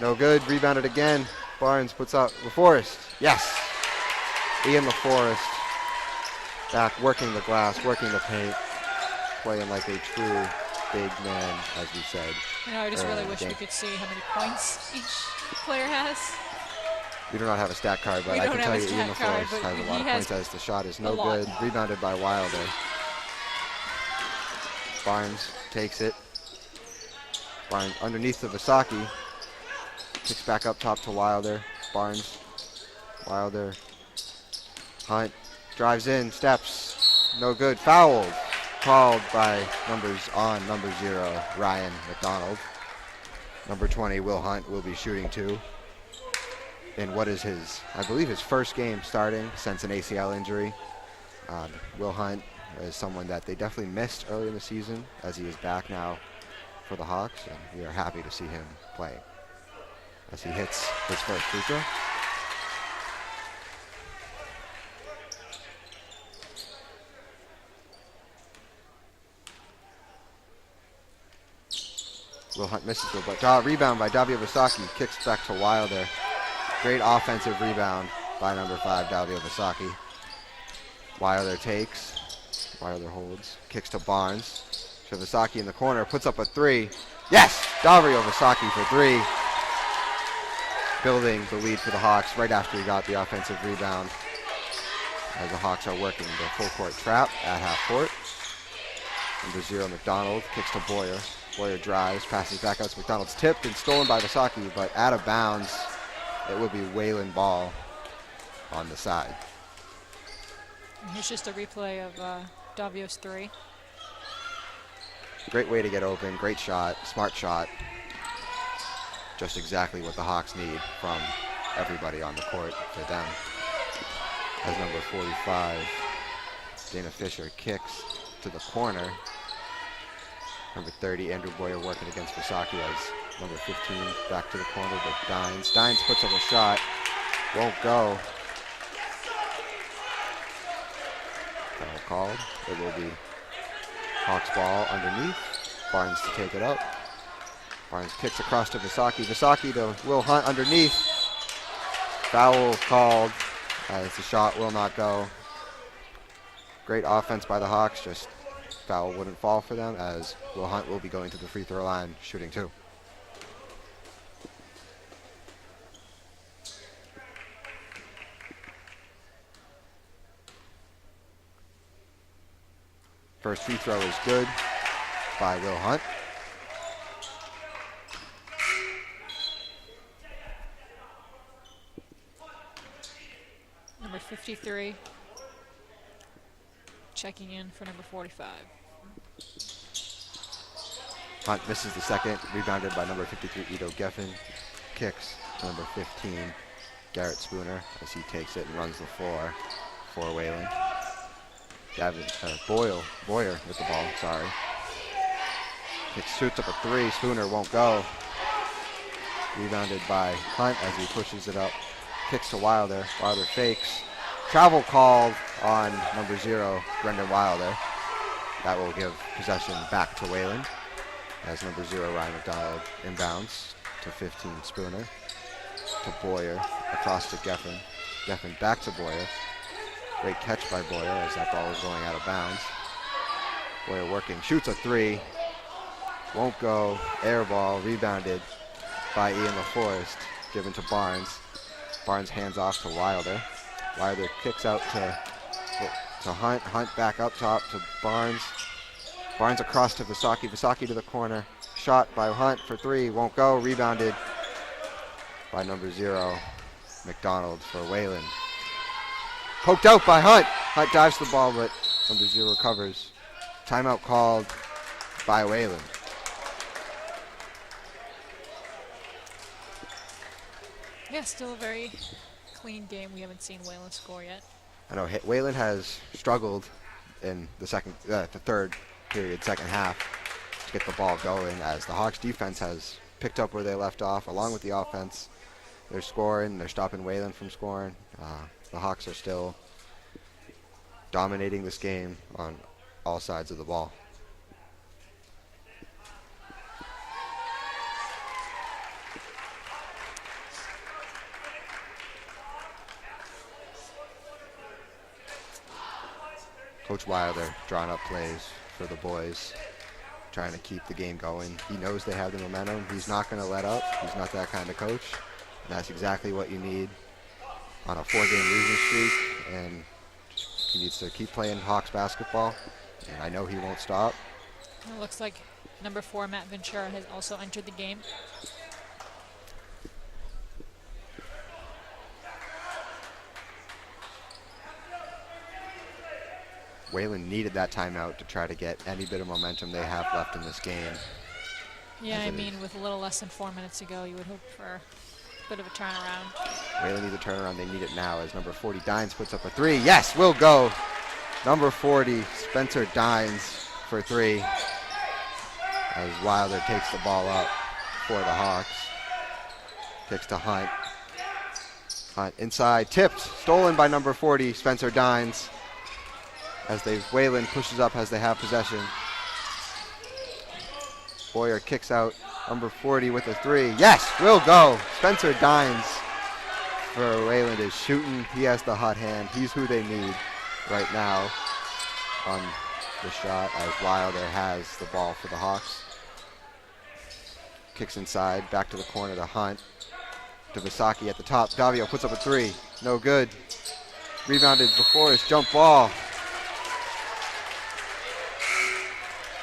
No good. Rebounded again. Barnes puts out LaForest. Yes. Ian LaForest back working the glass, working the paint, playing like a true big man, as we said. I just really wish we could see how many points each player has. We do not have a stat card, but I can tell you Ian LaForest has a lot of points as the shot is no good. Rebounded by Wilder. Barnes takes it. Barnes underneath the Visaki. Kicks back up top to Wilder. Barnes. Wilder. Hunt. Drives in. Steps. No good. Fouled. Called by number 0, Ryan McDonald. Number 20, Will Hunt, will be shooting 2. In what is I believe his first game starting since an ACL injury. Will Hunt is someone that they definitely missed early in the season, as he is back now for the Hawks, and we are happy to see him play as he hits his first free throw. Will Hunt misses it, but rebound by Davio Visaki. Kicks back to Wilder. Great offensive rebound by number 5, Davio Visaki. Wilder takes. Wilder holds. Kicks to Barnes. To Visaki in the corner. Puts up a 3. Yes! Davio Visaki for 3. Building the lead for the Hawks right after he got the offensive rebound, as the Hawks are working the full court trap at half court. Number 0, McDonald, kicks to Boyer. Boyer drives, passes back out to McDonald's, tipped and stolen by Visaki, but out of bounds. It will be Wayland ball on the side. Here's just a replay of Davio's 3. Great way to get open, great shot, smart shot. Just exactly what the Hawks need from everybody on the court for them. As number 45, Dana Fisher, kicks to the corner. Number 30, Andrew Boyer, working against Visaki, as number 15 back to the corner, but Dines. Dines puts up a shot. Won't go. Foul called. It will be Hawks ball underneath. Barnes to take it up. Barnes kicks across to Visaki. Visaki to Will Hunt underneath. Foul called as the shot will not go. Great offense by the Hawks, just foul wouldn't fall for them, as Will Hunt will be going to the free throw line shooting 2. First free throw is good by Will Hunt. Number 53 checking in for number 45. Hunt misses the second, rebounded by number 53, Ito Geffen. Kicks to number 15, Garrett Spooner, as he takes it and runs the floor for Wayland. Boyer with the ball, sorry. Shoots up a three, Spooner won't go. Rebounded by Hunt as he pushes it up. Kicks to Wilder, Wilder fakes. Travel called on number 0, Brendan Wilder. That will give possession back to Wayland as number 0, Ryan McDonald, inbounds to 15, Spooner. To Boyer, across to Geffen. Geffen back to Boyer. Great catch by Boyer as that ball was going out of bounds. Boyer working, shoots a three. Won't go, air ball, rebounded by Ian LaForest, given to Barnes. Barnes hands off to Wilder. Wilder kicks out to Hunt. Hunt back up top to Barnes. Barnes across to Visaki. Visaki to the corner. Shot by Hunt for three. Won't go. Rebounded by number 0, McDonald for Wayland. Poked out by Hunt. Hunt dives the ball, but number 0 recovers. Timeout called by Wayland. Yeah, still a very clean game. We haven't seen Wayland score yet. I know Wayland has struggled in the third period, second half, to get the ball going, as the Hawks defense has picked up where they left off, along with the offense. They're scoring, they're stopping Wayland from scoring. The Hawks are still dominating this game on all sides of the ball. Coach Wilder drawing up plays for the boys, trying to keep the game going. He knows they have the momentum. He's not going to let up. He's not that kind of coach. And that's exactly what you need on a 4-game losing streak. And he needs to keep playing Hawks basketball. And I know he won't stop. It looks like number 4, Matt Ventura, has also entered the game. Wayland needed that timeout to try to get any bit of momentum they have left in this game. Yeah, I mean, with a little less than 4 minutes to go, you would hope for a bit of a turnaround. Wayland needs a turnaround. They need it now as number 40, Dines, puts up a three. Yes, will go. Number 40, Spencer Dines for three, as Wilder takes the ball up for the Hawks. Kicks to Hunt. Hunt inside, tipped, stolen by number 40, Spencer Dines. Wayland pushes up as they have possession. Boyer kicks out, number 40 with a three. Yes, will go. Spencer Dines for Wayland is shooting. He has the hot hand. He's who they need right now on the shot, as Wilder has the ball for the Hawks. Kicks inside, back to the corner to Hunt. To Visaki at the top. Davio puts up a three. No good. Rebounded before his jump ball.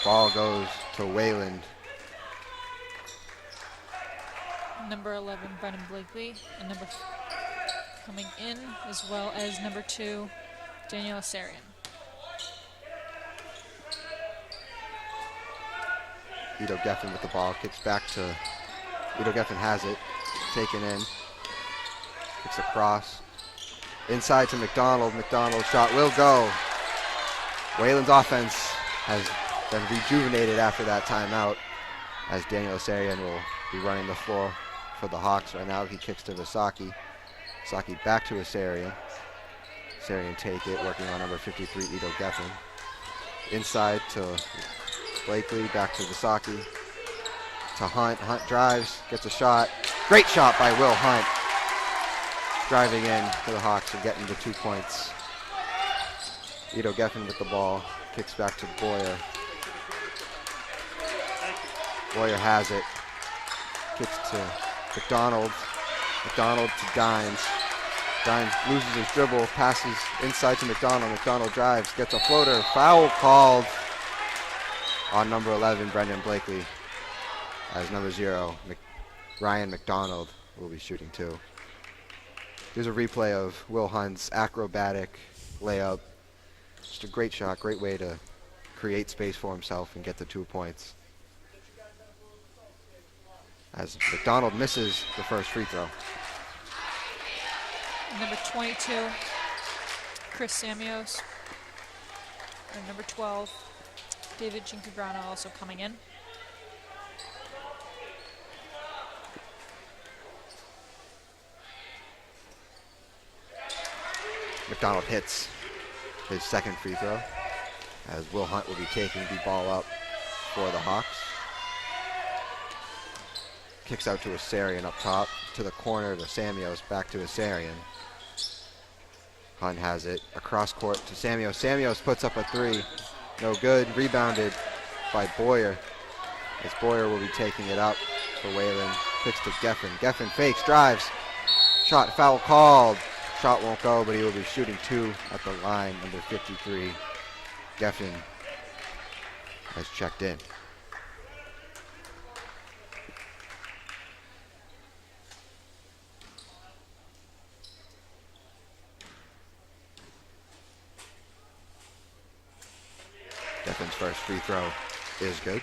Ball goes to Wayland. Number 11, Brennan Blakely, and coming in, as well as number 2, Daniel Asarian. Ito Geffen with the ball, kicks back to, Ito Geffen has it, taken in, kicks across, inside to McDonald. McDonald's shot will go. Wayland's offense has been rejuvenated after that timeout, as Daniel Asarian will be running the floor for the Hawks right now. He kicks to Visaki. Visaki back to Asarian. Asarian take it, working on number 53, Ito Geffen. Inside to Blakely, back to Visaki. To Hunt. Hunt drives, gets a shot. Great shot by Will Hunt. Driving in for the Hawks and getting the 2 points. Ito Geffen with the ball, kicks back to Boyer. Boyer has it. Kicks to McDonald. McDonald to Dines. Dines loses his dribble, passes inside to McDonald. McDonald drives, gets a floater. Foul called on number 11, Brendan Blakely, as number 0, Ryan McDonald, will be shooting 2. Here's a replay of Will Hunt's acrobatic layup. Just a great shot, great way to create space for himself and get the 2 points. As McDonald misses the first free throw. Number 22, Chris Samios. And number 12, David Cinquegrano also coming in. McDonald hits his second free throw, as Will Hunt will be taking the ball up for the Hawks. Kicks out to Asarian up top, to the corner to Samios, back to Asarian. Hunt has it across court to Samios. Samios puts up a 3. No good. Rebounded by Boyer, as Boyer will be taking it up for Wayland. Kicks to Geffen. Geffen fakes, drives. Shot, foul called. Shot won't go, but he will be shooting 2 at the line, number 53. Geffen has checked in. Geffen's first free throw is good.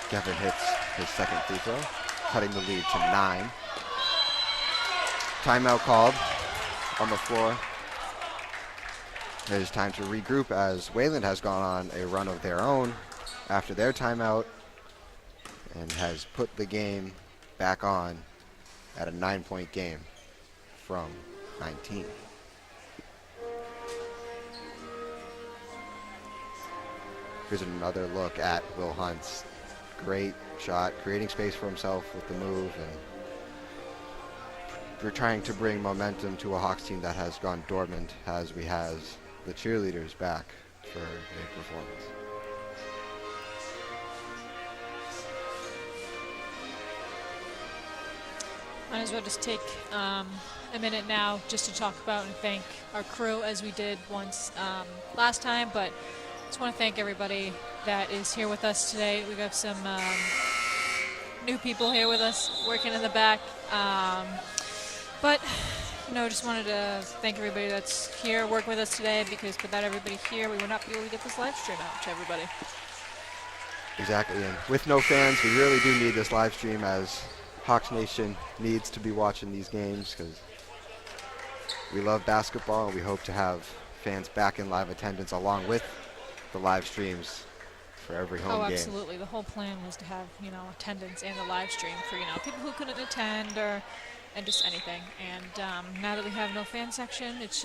Geffen hits his second free throw, cutting the lead to 9. Timeout called on the floor. It is time to regroup, as Wayland has gone on a run of their own after their timeout and has put the game back on at a 9-point game from 19. Here's another look at Will Hunt's great shot, creating space for himself with the move, and we're trying to bring momentum to a Hawks team that has gone dormant, as we has the cheerleaders back for a performance. Might as well just take a minute now just to talk about and thank our crew, as we did once last time, but just want to thank everybody that is here with us today. We've got some new people here with us working in the back. But, you know, just wanted to thank everybody that's here, work with us today, because without everybody here, we would not be able to get this live stream out to everybody. Exactly, and with no fans, we really do need this live stream, as Hawks Nation needs to be watching these games, because we love basketball, and we hope to have fans back in live attendance along with the live streams for every home game. Oh, absolutely. The whole plan was to have, you know, attendance and the live stream for, you know, people who couldn't attend and just anything. And now that we have no fan section, it's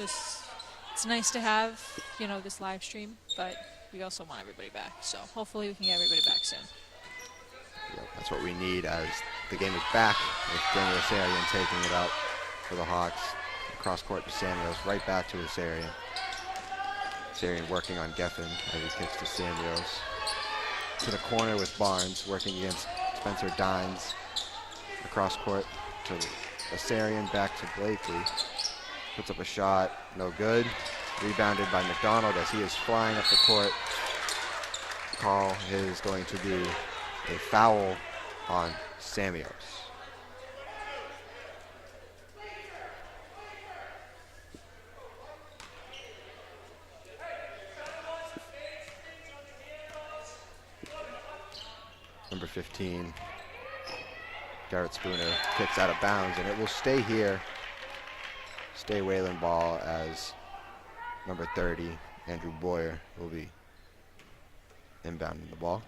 nice to have, you know, this live stream, but we also want everybody back. So hopefully we can get everybody back soon. Yep, that's what we need, as the game is back with Daniel Asarian taking it up for the Hawks. Cross court to Samuels, right back to Asarian. Asarian working on Geffen as he kicks to Samuels. To the corner with Barnes, working against Spencer Dines. Across court to Asarian, back to Blakely. Puts up a shot, no good. Rebounded by McDonald as he is flying up the court. Call is going to be a foul on Samios. Number 15, Garrett Spooner, kicks out of bounds, and it will stay here. Stay Wayland ball, as number 30, Andrew Boyer, will be inbounding the ball.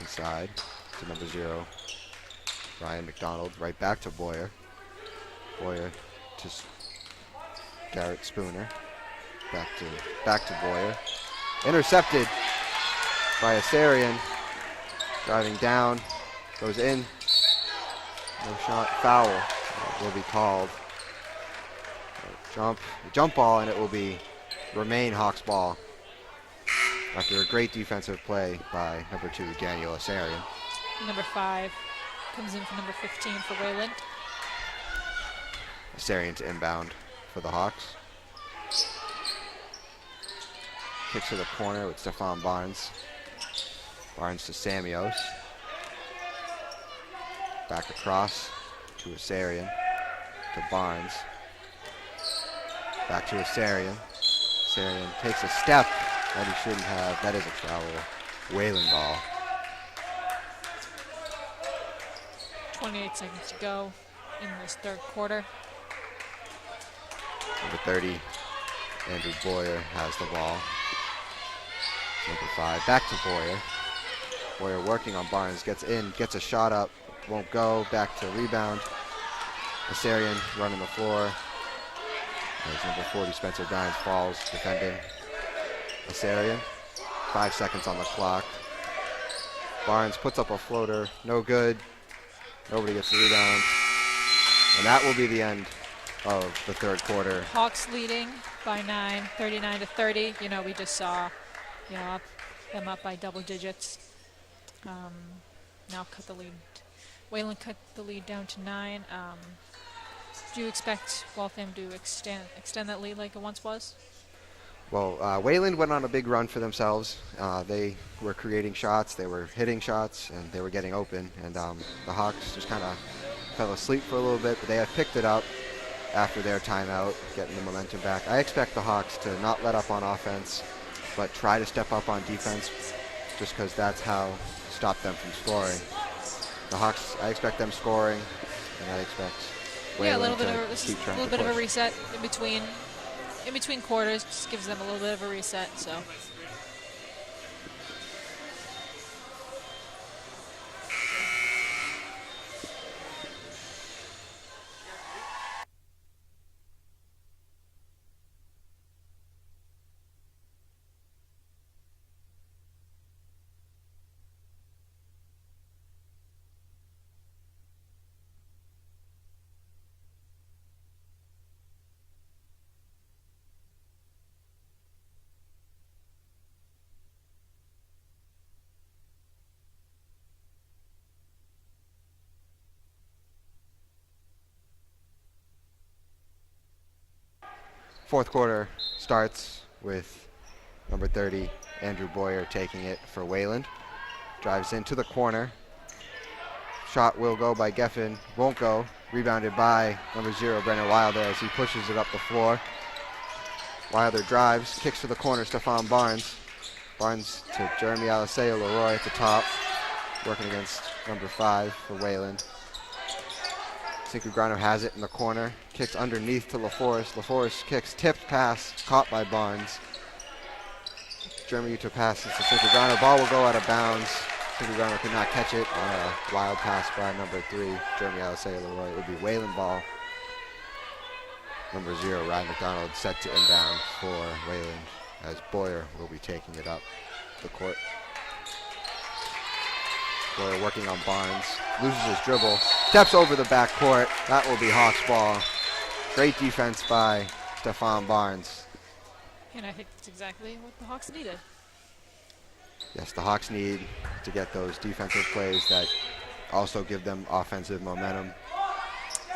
Inside to number 0, Ryan McDonald, right back to Boyer. Boyer to Garrett Spooner, back to Boyer. Intercepted by Asarian, driving down, goes in, No shot. Foul will be called. Jump ball, and it will remain Hawks ball after a great defensive play by number 2, Daniel Asarian. Number 5 comes in for number 15 for Wayland. Asarian to inbound for the Hawks. Kicks to the corner with Stephon Barnes. Barnes to Samios. Back across to Asarian. To Barnes. Back to Asarian. Asarian takes a step that he shouldn't have. That is a foul. Wayland ball. 28 seconds to go in this third quarter. Number 30, Andrew Boyer has the ball. Number 5, back to Boyer. Boyer working on Barnes, gets in, gets a shot up, won't go, back to rebound. Asarian running the floor. As number 40, Spencer Dines, falls defending Asarian. 5 seconds on the clock. Barnes puts up a floater, no good. Nobody gets the rebound. And that will be the end of the third quarter. Hawks leading by 9, 39 to 30. You know, we just saw, them up by double digits. Now cut the lead. Wayland cut the lead down to 9. Do you expect Waltham to extend that lead like it once was? Well, Wayland went on a big run for themselves. They were creating shots, they were hitting shots, and they were getting open. And the Hawks just kind of fell asleep for a little bit, but they had picked it up after their timeout, getting the momentum back. I expect the Hawks to not let up on offense, but try to step up on defense, just because that's how to stop them from scoring. The Hawks, I expect them scoring, and I expect Wayland to keep trying to push. A little bit of a reset in between quarters, just gives them a little bit of a reset. So. Fourth quarter starts with number 30, Andrew Boyer, taking it for Wayland. Drives into the corner. Shot will go by Geffen, won't go. Rebounded by number 0, Brennan Wilder, as he pushes it up the floor. Wilder drives, kicks to the corner, Stephon Barnes. Barnes to Jeremy Aliseo Leroy at the top, working against number 5 for Wayland. Grano has it in the corner, kicks underneath to LaForest. LaForest kicks, tipped pass, caught by Barnes. Jeremy to passes to Grano. Ball will go out of bounds. Grano could not catch it on a wild pass by number 3, Jeremy Aliseo Leroy. It would be Wayland ball. Number 0, Ryan McDonald, set to inbound for Wayland, as Boyer will be taking it up the court. Boyer working on Barnes, loses his dribble, steps over the backcourt. That will be Hawks ball. Great defense by Stephon Barnes. And I think that's exactly what the Hawks needed. Yes, the Hawks need to get those defensive plays that also give them offensive momentum.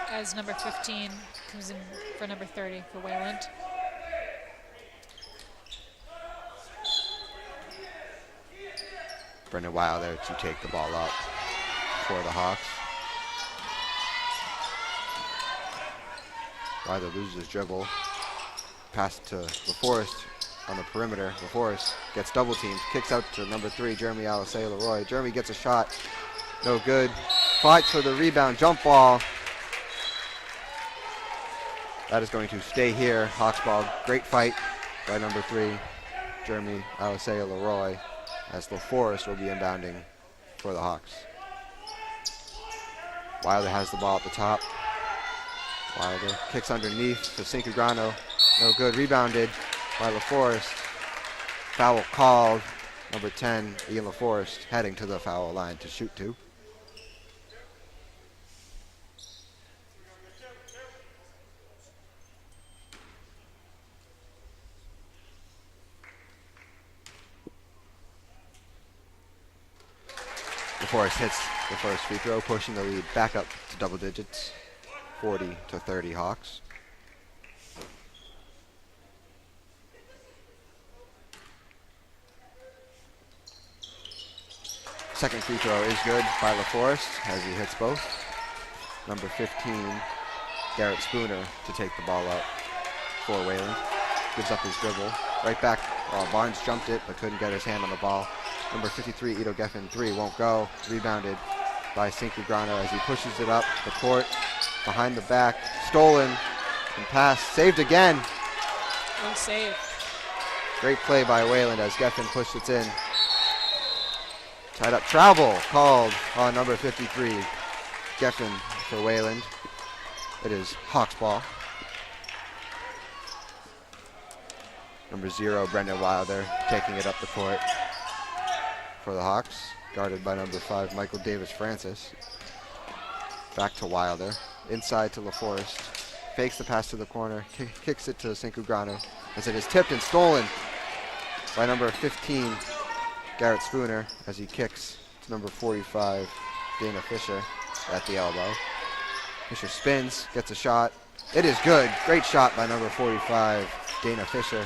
As number 15 comes in for number 30 for Wayland. Brendan Wilder to take the ball up for the Hawks. Wilder loses his dribble. Pass to LaForest on the perimeter. LaForest gets double teamed, kicks out to number 3, Jeremy Aliseo Leroy. Jeremy gets a shot, no good. Fights for the rebound, jump ball. That is going to stay here. Hawks ball, great fight by number 3, Jeremy Aliseo Leroy, as LaForest will be inbounding for the Hawks. Wilder has the ball at the top. Wilder kicks underneath to Grano. No good. Rebounded by LaForest. Foul called. Number 10, Ian LaForest, heading to the foul line to shoot 2. LaForest hits the first free throw, pushing the lead back up to double digits, 40-30 Hawks. Second free throw is good by LaForest as he hits both. Number 15, Garrett Spooner, to take the ball up for Wayland. Gives up his dribble. Right back, Barnes jumped it but couldn't get his hand on the ball. Number 53, Ito Geffen, three, won't go. Rebounded by Cincugrano as he pushes it up the court. Behind the back, stolen and passed, saved again. Well saved. Great play by Wayland as Geffen pushed it in. Tied up travel called on number 53, Geffen for Wayland. It is Hawks ball. Number 0, Brendan Wilder, taking it up the court for the Hawks, guarded by number 5, Michael Davis Francis. Back to Wilder, inside to LaForest, fakes the pass to the corner, kicks it to Cincugrano as it is tipped and stolen by number 15, Garrett Spooner, as he kicks to number 45, Dana Fisher, at the elbow. Fisher spins, gets a shot. It is good. Great shot by number 45, Dana Fisher,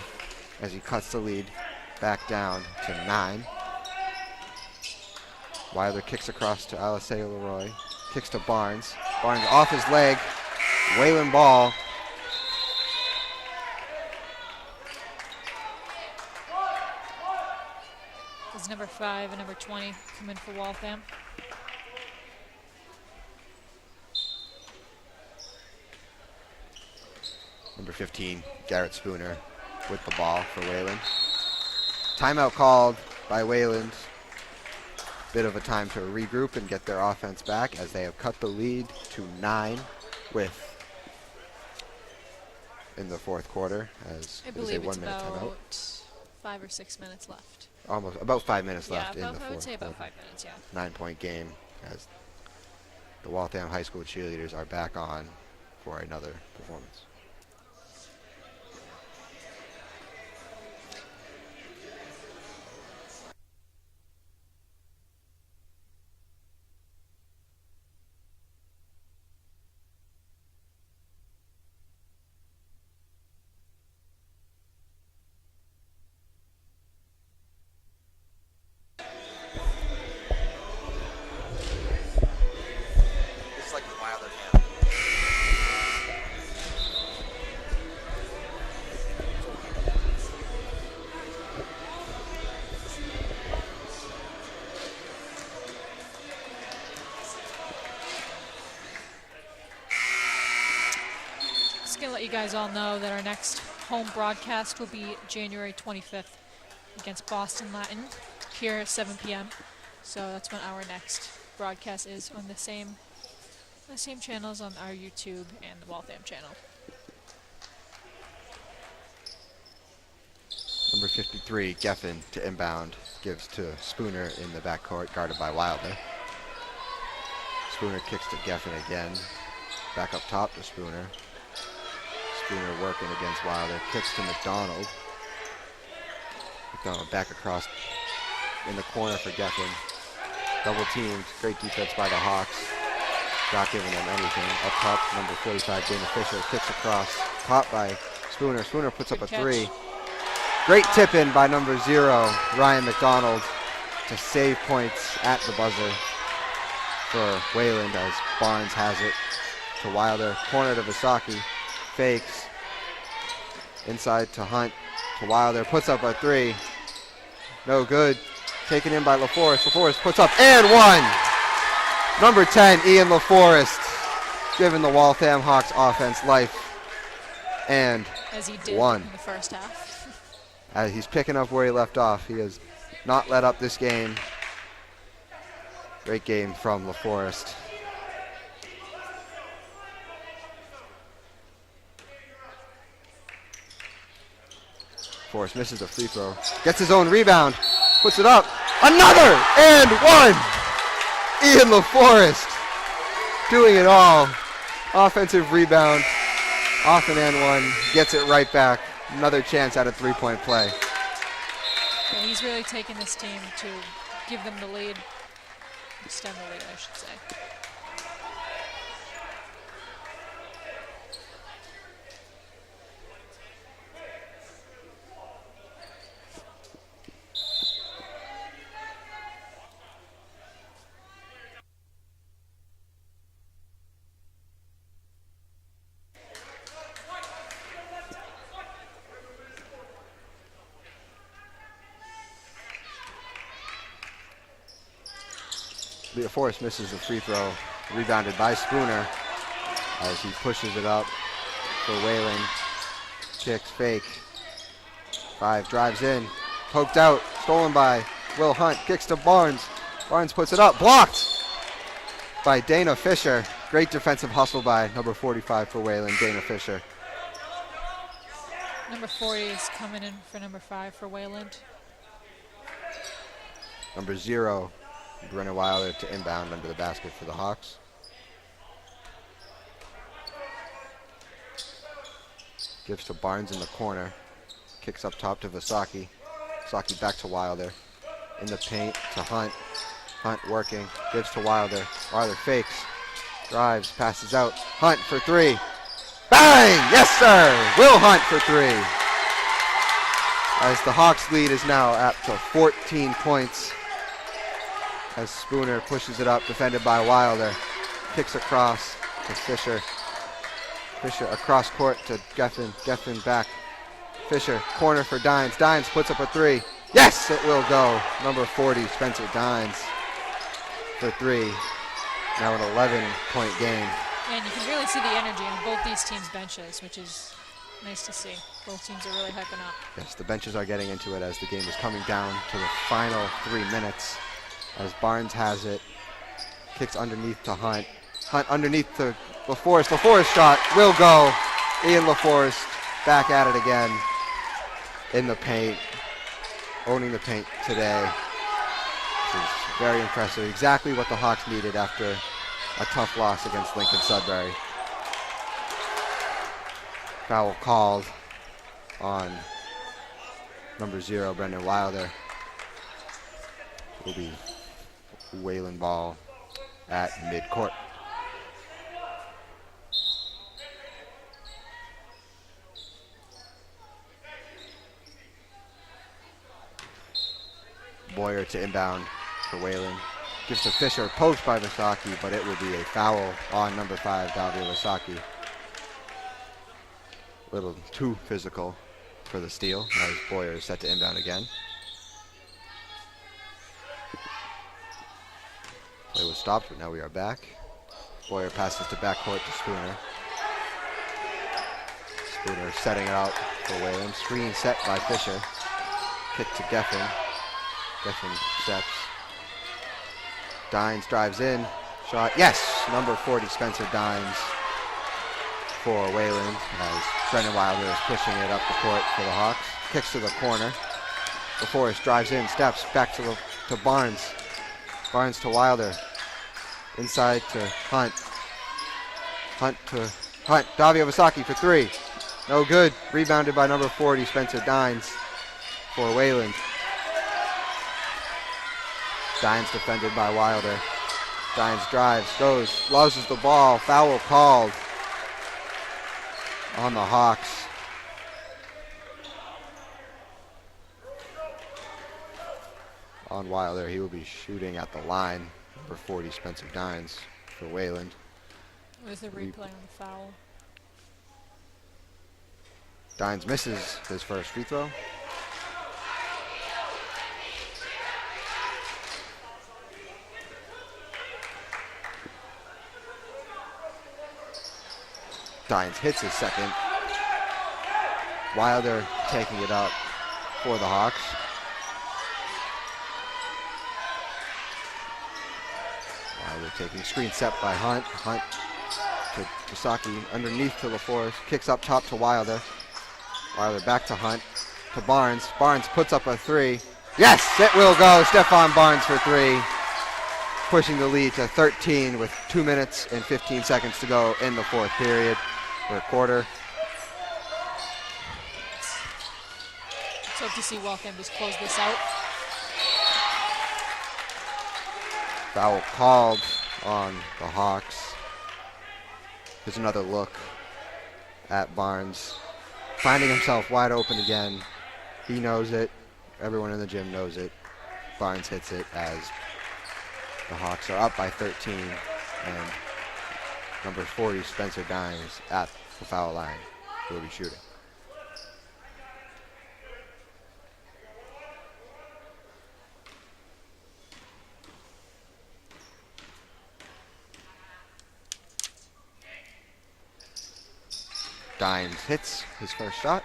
as he cuts the lead back down to 9. Wilder kicks across to Aliseo Leroy. Kicks to Barnes. Barnes off his leg. Wayland ball. Does number 5 and number 20 come in for Waltham? Number 15, Garrett Spooner with the ball for Wayland. Timeout called by Wayland. Bit of a time to regroup and get their offense back as they have cut the lead to 9 in the fourth quarter as I it is a believe it's 1 minute timeout. about 5 or 6 minutes left. Almost about 5 minutes Yeah, left in the I fourth would say about quarter. 5 minutes, yeah. 9-point game as the Waltham High School cheerleaders are back on for another performance. Gonna let you guys all know that our next home broadcast will be January 25th against Boston Latin here at 7 p.m. So that's when our next broadcast is on the same channels on our YouTube and the Waltham channel. Number 53, Geffen to inbound, gives to Spooner in the backcourt, guarded by Wilder. Spooner kicks to Geffen again, back up top to Spooner. Spooner working against Wilder, kicks to McDonald. McDonald back across in the corner for Geffen. Double teamed, great defense by the Hawks. Not giving them anything. Up top, number 45, Dana Fisher, kicks across, caught by Spooner. Spooner puts up a three. Great tip in by number 0, Ryan McDonald, to save points at the buzzer for Wayland as Barnes has it to Wilder. Corner to Visaki. Fakes. Inside to Hunt. To Wilder. Puts up a three. No good. Taken in by LaForest. LaForest puts up and one. Number 10, Ian LaForest, giving the Waltham Hawks offense life. And as he did one. in the first half. As he's picking up where he left off. He has not let up this game. Great game from LaForest. Forrest misses the free throw. Gets his own rebound. Puts it up. Another and one. Ian LaForest doing it all. Offensive rebound. Off an and one. Gets it right back. Another chance at a three-point play. Yeah, he's really taken this team to give them the lead. Extend the lead, I should say. Leo Forrest misses the free throw, rebounded by Spooner as he pushes it up for Wayland. Kicks fake. 5 drives in, poked out, stolen by Will Hunt, kicks to Barnes. Barnes puts it up, blocked by Dana Fisher. Great defensive hustle by number 45 for Wayland, Dana Fisher. Number 40 is coming in for number 5 for Wayland. Number 0, Brennan Wilder to inbound under the basket for the Hawks. Gives to Barnes in the corner. Kicks up top to Vasaki. Vasaki back to Wilder. In the paint to Hunt. Hunt working. Gives to Wilder. Wilder fakes. Drives. Passes out. Hunt for 3. Bang! Yes, sir! Will Hunt for 3. As the Hawks lead is now up to 14 points. As Spooner pushes it up, defended by Wilder. Kicks across to Fisher. Fisher across court to Geffen. Geffen back. Fisher, corner for Dines. Dines puts up a 3. Yes, it will go. Number 40, Spencer Dines for 3. Now an 11-point game. And you can really see the energy on both these teams' benches, which is nice to see. Both teams are really hyping up. Yes, the benches are getting into it as the game is coming down to the final 3 minutes. As Barnes has it, kicks underneath to Hunt. Hunt underneath to LaForest. LaForest shot will go. Ian LaForest back at it again in the paint, owning the paint today. This is very impressive. Exactly what the Hawks needed after a tough loss against Lincoln Sudbury. Foul called on number 0, Brendan Wilder. Will be Wayland ball at midcourt. Boyer to inbound for Wayland. Gives to Fisher, post by Vasaki, but it will be a foul on number 5, Davia Vasaki. A little too physical for the steal as Boyer is set to inbound again. Play was stopped, but now we are back. Boyer passes to backcourt to Spooner. Spooner setting it out for Wayland. Screen set by Fisher. Kick to Geffen. Geffen steps. Dines drives in. Shot. Yes! Number 40, Spencer Dines for Wayland as Brendan Wilder is pushing it up the court for the Hawks. Kicks to the corner. LaForest drives in, steps back to Barnes. Barnes to Wilder. Inside to Hunt. Hunt to Hunt. Davia Vasaki for 3. No good. Rebounded by number 40, Spencer Dines for Wayland. Dines defended by Wilder. Dines drives, goes, loses the ball. Foul called on the Hawks. On Wilder, he will be shooting at the line. Number 40, Spencer Dines for Wayland. With a replay on the foul. Dines misses his first free throw. Dines hits his second. Wilder taking it up for the Hawks. Wilder taking screen set by Hunt. Hunt to Sasaki underneath to LaForest. Kicks up top to Wilder. Wilder back to Hunt. To Barnes. Barnes puts up a 3. Yes, it will go. Stephon Barnes for 3. Pushing the lead to 13 with 2 minutes and 15 seconds to go in the fourth period. For a quarter. Let's hope to see Welcome just close this out. Foul called on the Hawks. There's another look at Barnes, finding himself wide open again. He knows it. Everyone in the gym knows it. Barnes hits it as the Hawks are up by 13, and number 40, Spencer Dines, at the foul line will be shooting. Dines hits his first shot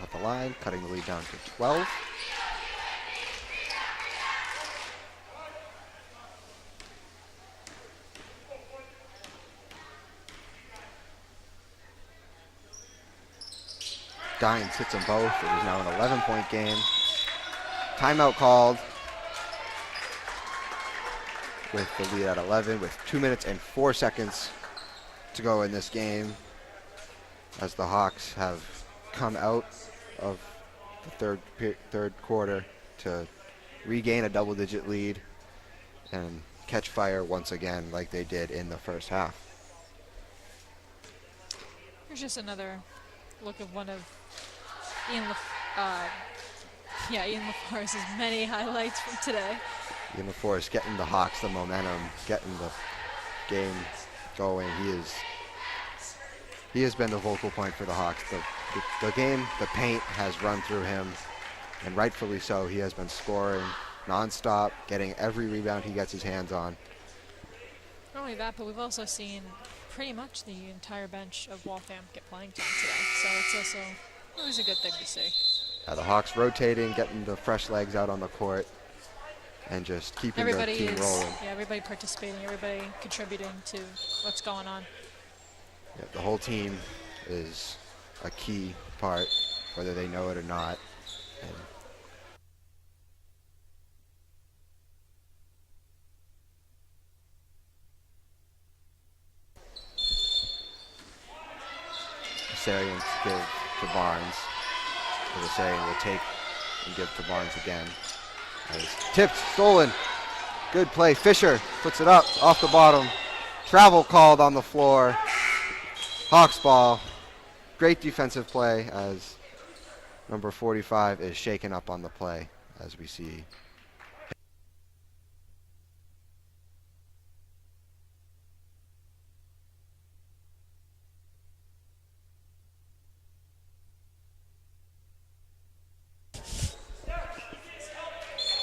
at the line, cutting the lead down to 12. Dines hits them both. It is now an 11-point game. Timeout called with the lead at 11 with 2 minutes and 4 seconds to go in this game, as the Hawks have come out of the third quarter to regain a double-digit lead and catch fire once again like they did in the first half. Here's just another look of one of Ian LaForest's many highlights from today. Ian LaForest getting the Hawks the momentum, getting the game going. He has been the vocal point for the Hawks. The game, the paint has run through him, and rightfully so. He has been scoring nonstop, getting every rebound he gets his hands on. Not only that, but we've also seen pretty much the entire bench of Waltham get playing time today. So it's also always a good thing to see. The Hawks rotating, getting the fresh legs out on the court, and just keeping the team rolling. Yeah, everybody participating, everybody contributing to what's going on. Yeah, the whole team is a key part, whether they know it or not. And Sarian to give to Barnes. The Sarian will take and give to Barnes again. Tipped, stolen. Good play. Fisher puts it up off the bottom. Travel called on the floor. Hawks ball. Great defensive play as number 45 is shaken up on the play, as we see.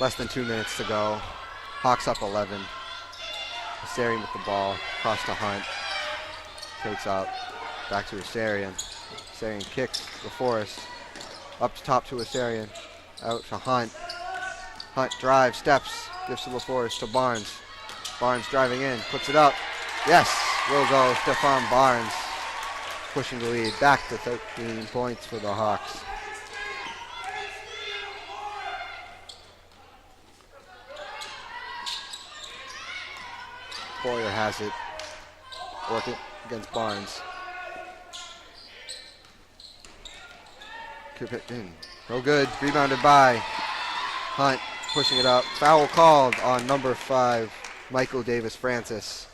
Less than 2 minutes to go. Hawks up 11. Asarian with the ball. Across to Hunt. Takes out. Back to Asarian. Asarian kicks LaForest. Up to top to Asarian. Out to Hunt. Hunt drives, steps. Gives to LaForest to Barnes. Barnes driving in. Puts it up. Yes. Will go. Stephon Barnes pushing the lead. Back to 13 points for the Hawks. Boyer has it. Working against Barnes. Keep it in. No good. Rebounded by Hunt. Pushing it up. Foul called on number 5, Michael Davis Francis.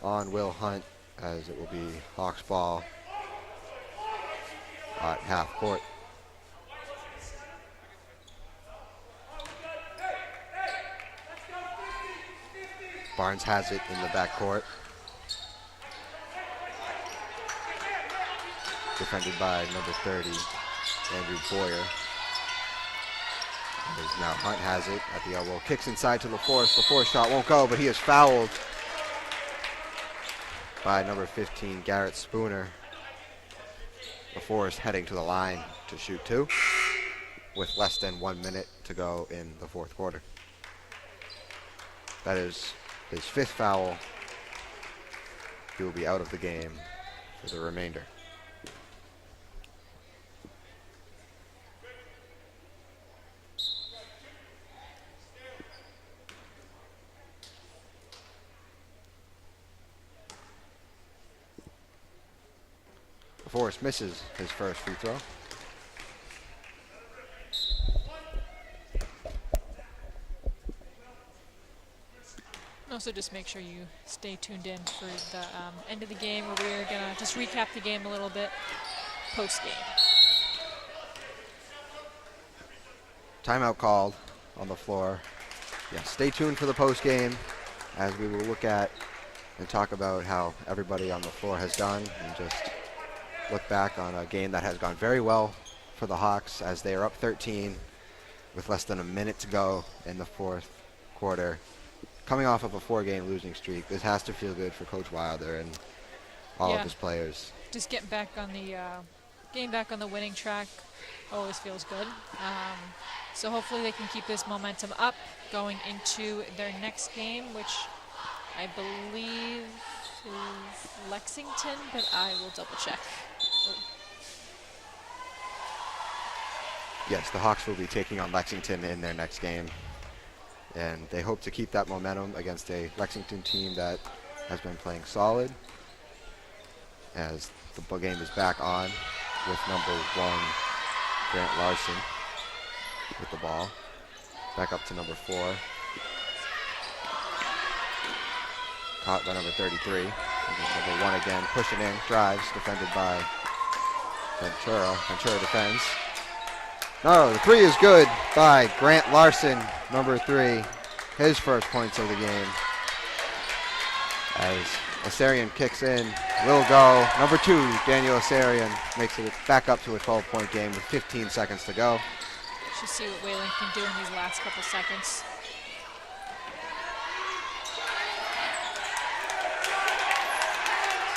On Will Hunt, as it will be Hawks ball at half court. Barnes has it in the backcourt. Defended by number 30, Andrew Boyer. As now Hunt has it at the elbow. Kicks inside to LaForest. LaForest shot won't go, but he is fouled by number 15, Garrett Spooner. LaForest heading to the line to shoot 2 with less than 1 minute to go in the fourth quarter. That is his 5th foul. He will be out of the game for the remainder. Forrest misses his first free throw. Also, just make sure you stay tuned in for the end of the game, where we're going to just recap the game a little bit post-game. Timeout called on the floor. Yeah, stay tuned for the post game as we will look at and talk about how everybody on the floor has done and just look back on a game that has gone very well for the Hawks as they are up 13 with less than a minute to go in the fourth quarter. Coming off of a 4-game losing streak, this has to feel good for Coach Wilder and all of his players. Just getting back on the winning track always feels good. So hopefully they can keep this momentum up going into their next game, which I believe is Lexington, but I will double check. Yes, the Hawks will be taking on Lexington in their next game. And they hope to keep that momentum against a Lexington team that has been playing solid. As the game is back on with number 1, Grant Larson, with the ball. Back up to number 4. Caught by number 33. Number 1 again, pushing in, drives, defended by Ventura. Ventura defends. No, the 3 is good by Grant Larson, number 3. His first points of the game. As Asarian kicks in, will go. Number 2, Daniel Asarian, makes it back up to a 12-point game with 15 seconds to go. Should see what Wayland can do in these last couple seconds.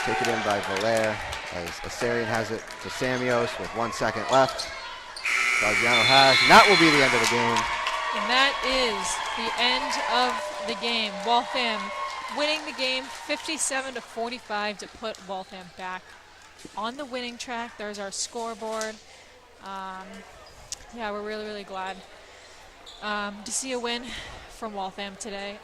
Taken in by Valaire as Asarian has it to Samios with 1 second left. Graziano has, and that will be the end of the game. And that is the end of the game. Waltham winning the game 57-45 to put Waltham back on the winning track. There's our scoreboard. Yeah, we're really, really glad to see a win from Waltham today.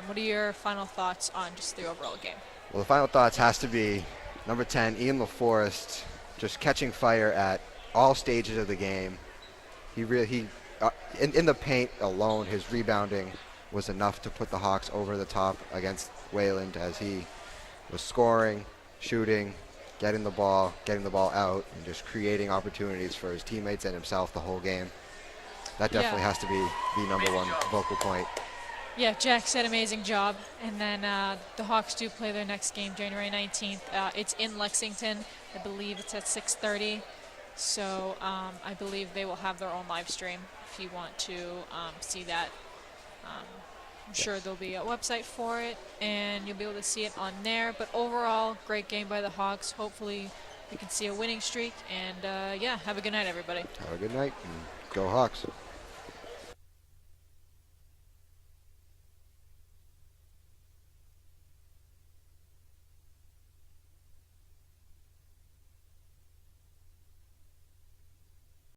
What are your final thoughts on just the overall game? Well, the final thoughts has to be number 10, Ian LaForest, just catching fire at all stages of the game. He really, in the paint alone, his rebounding was enough to put the Hawks over the top against Wayland as he was scoring, shooting, getting the ball out, and just creating opportunities for his teammates and himself the whole game. That definitely has to be the number 1 vocal point. Yeah, Jack said amazing job. And then the Hawks do play their next game January 19th. It's in Lexington. I believe it's at 6:30. So I believe they will have their own live stream if you want to see that. I'm sure there'll be a website for it, and you'll be able to see it on there. But overall, great game by the Hawks. Hopefully we can see a winning streak. And, yeah, have a good night, everybody. Have a good night, and go Hawks.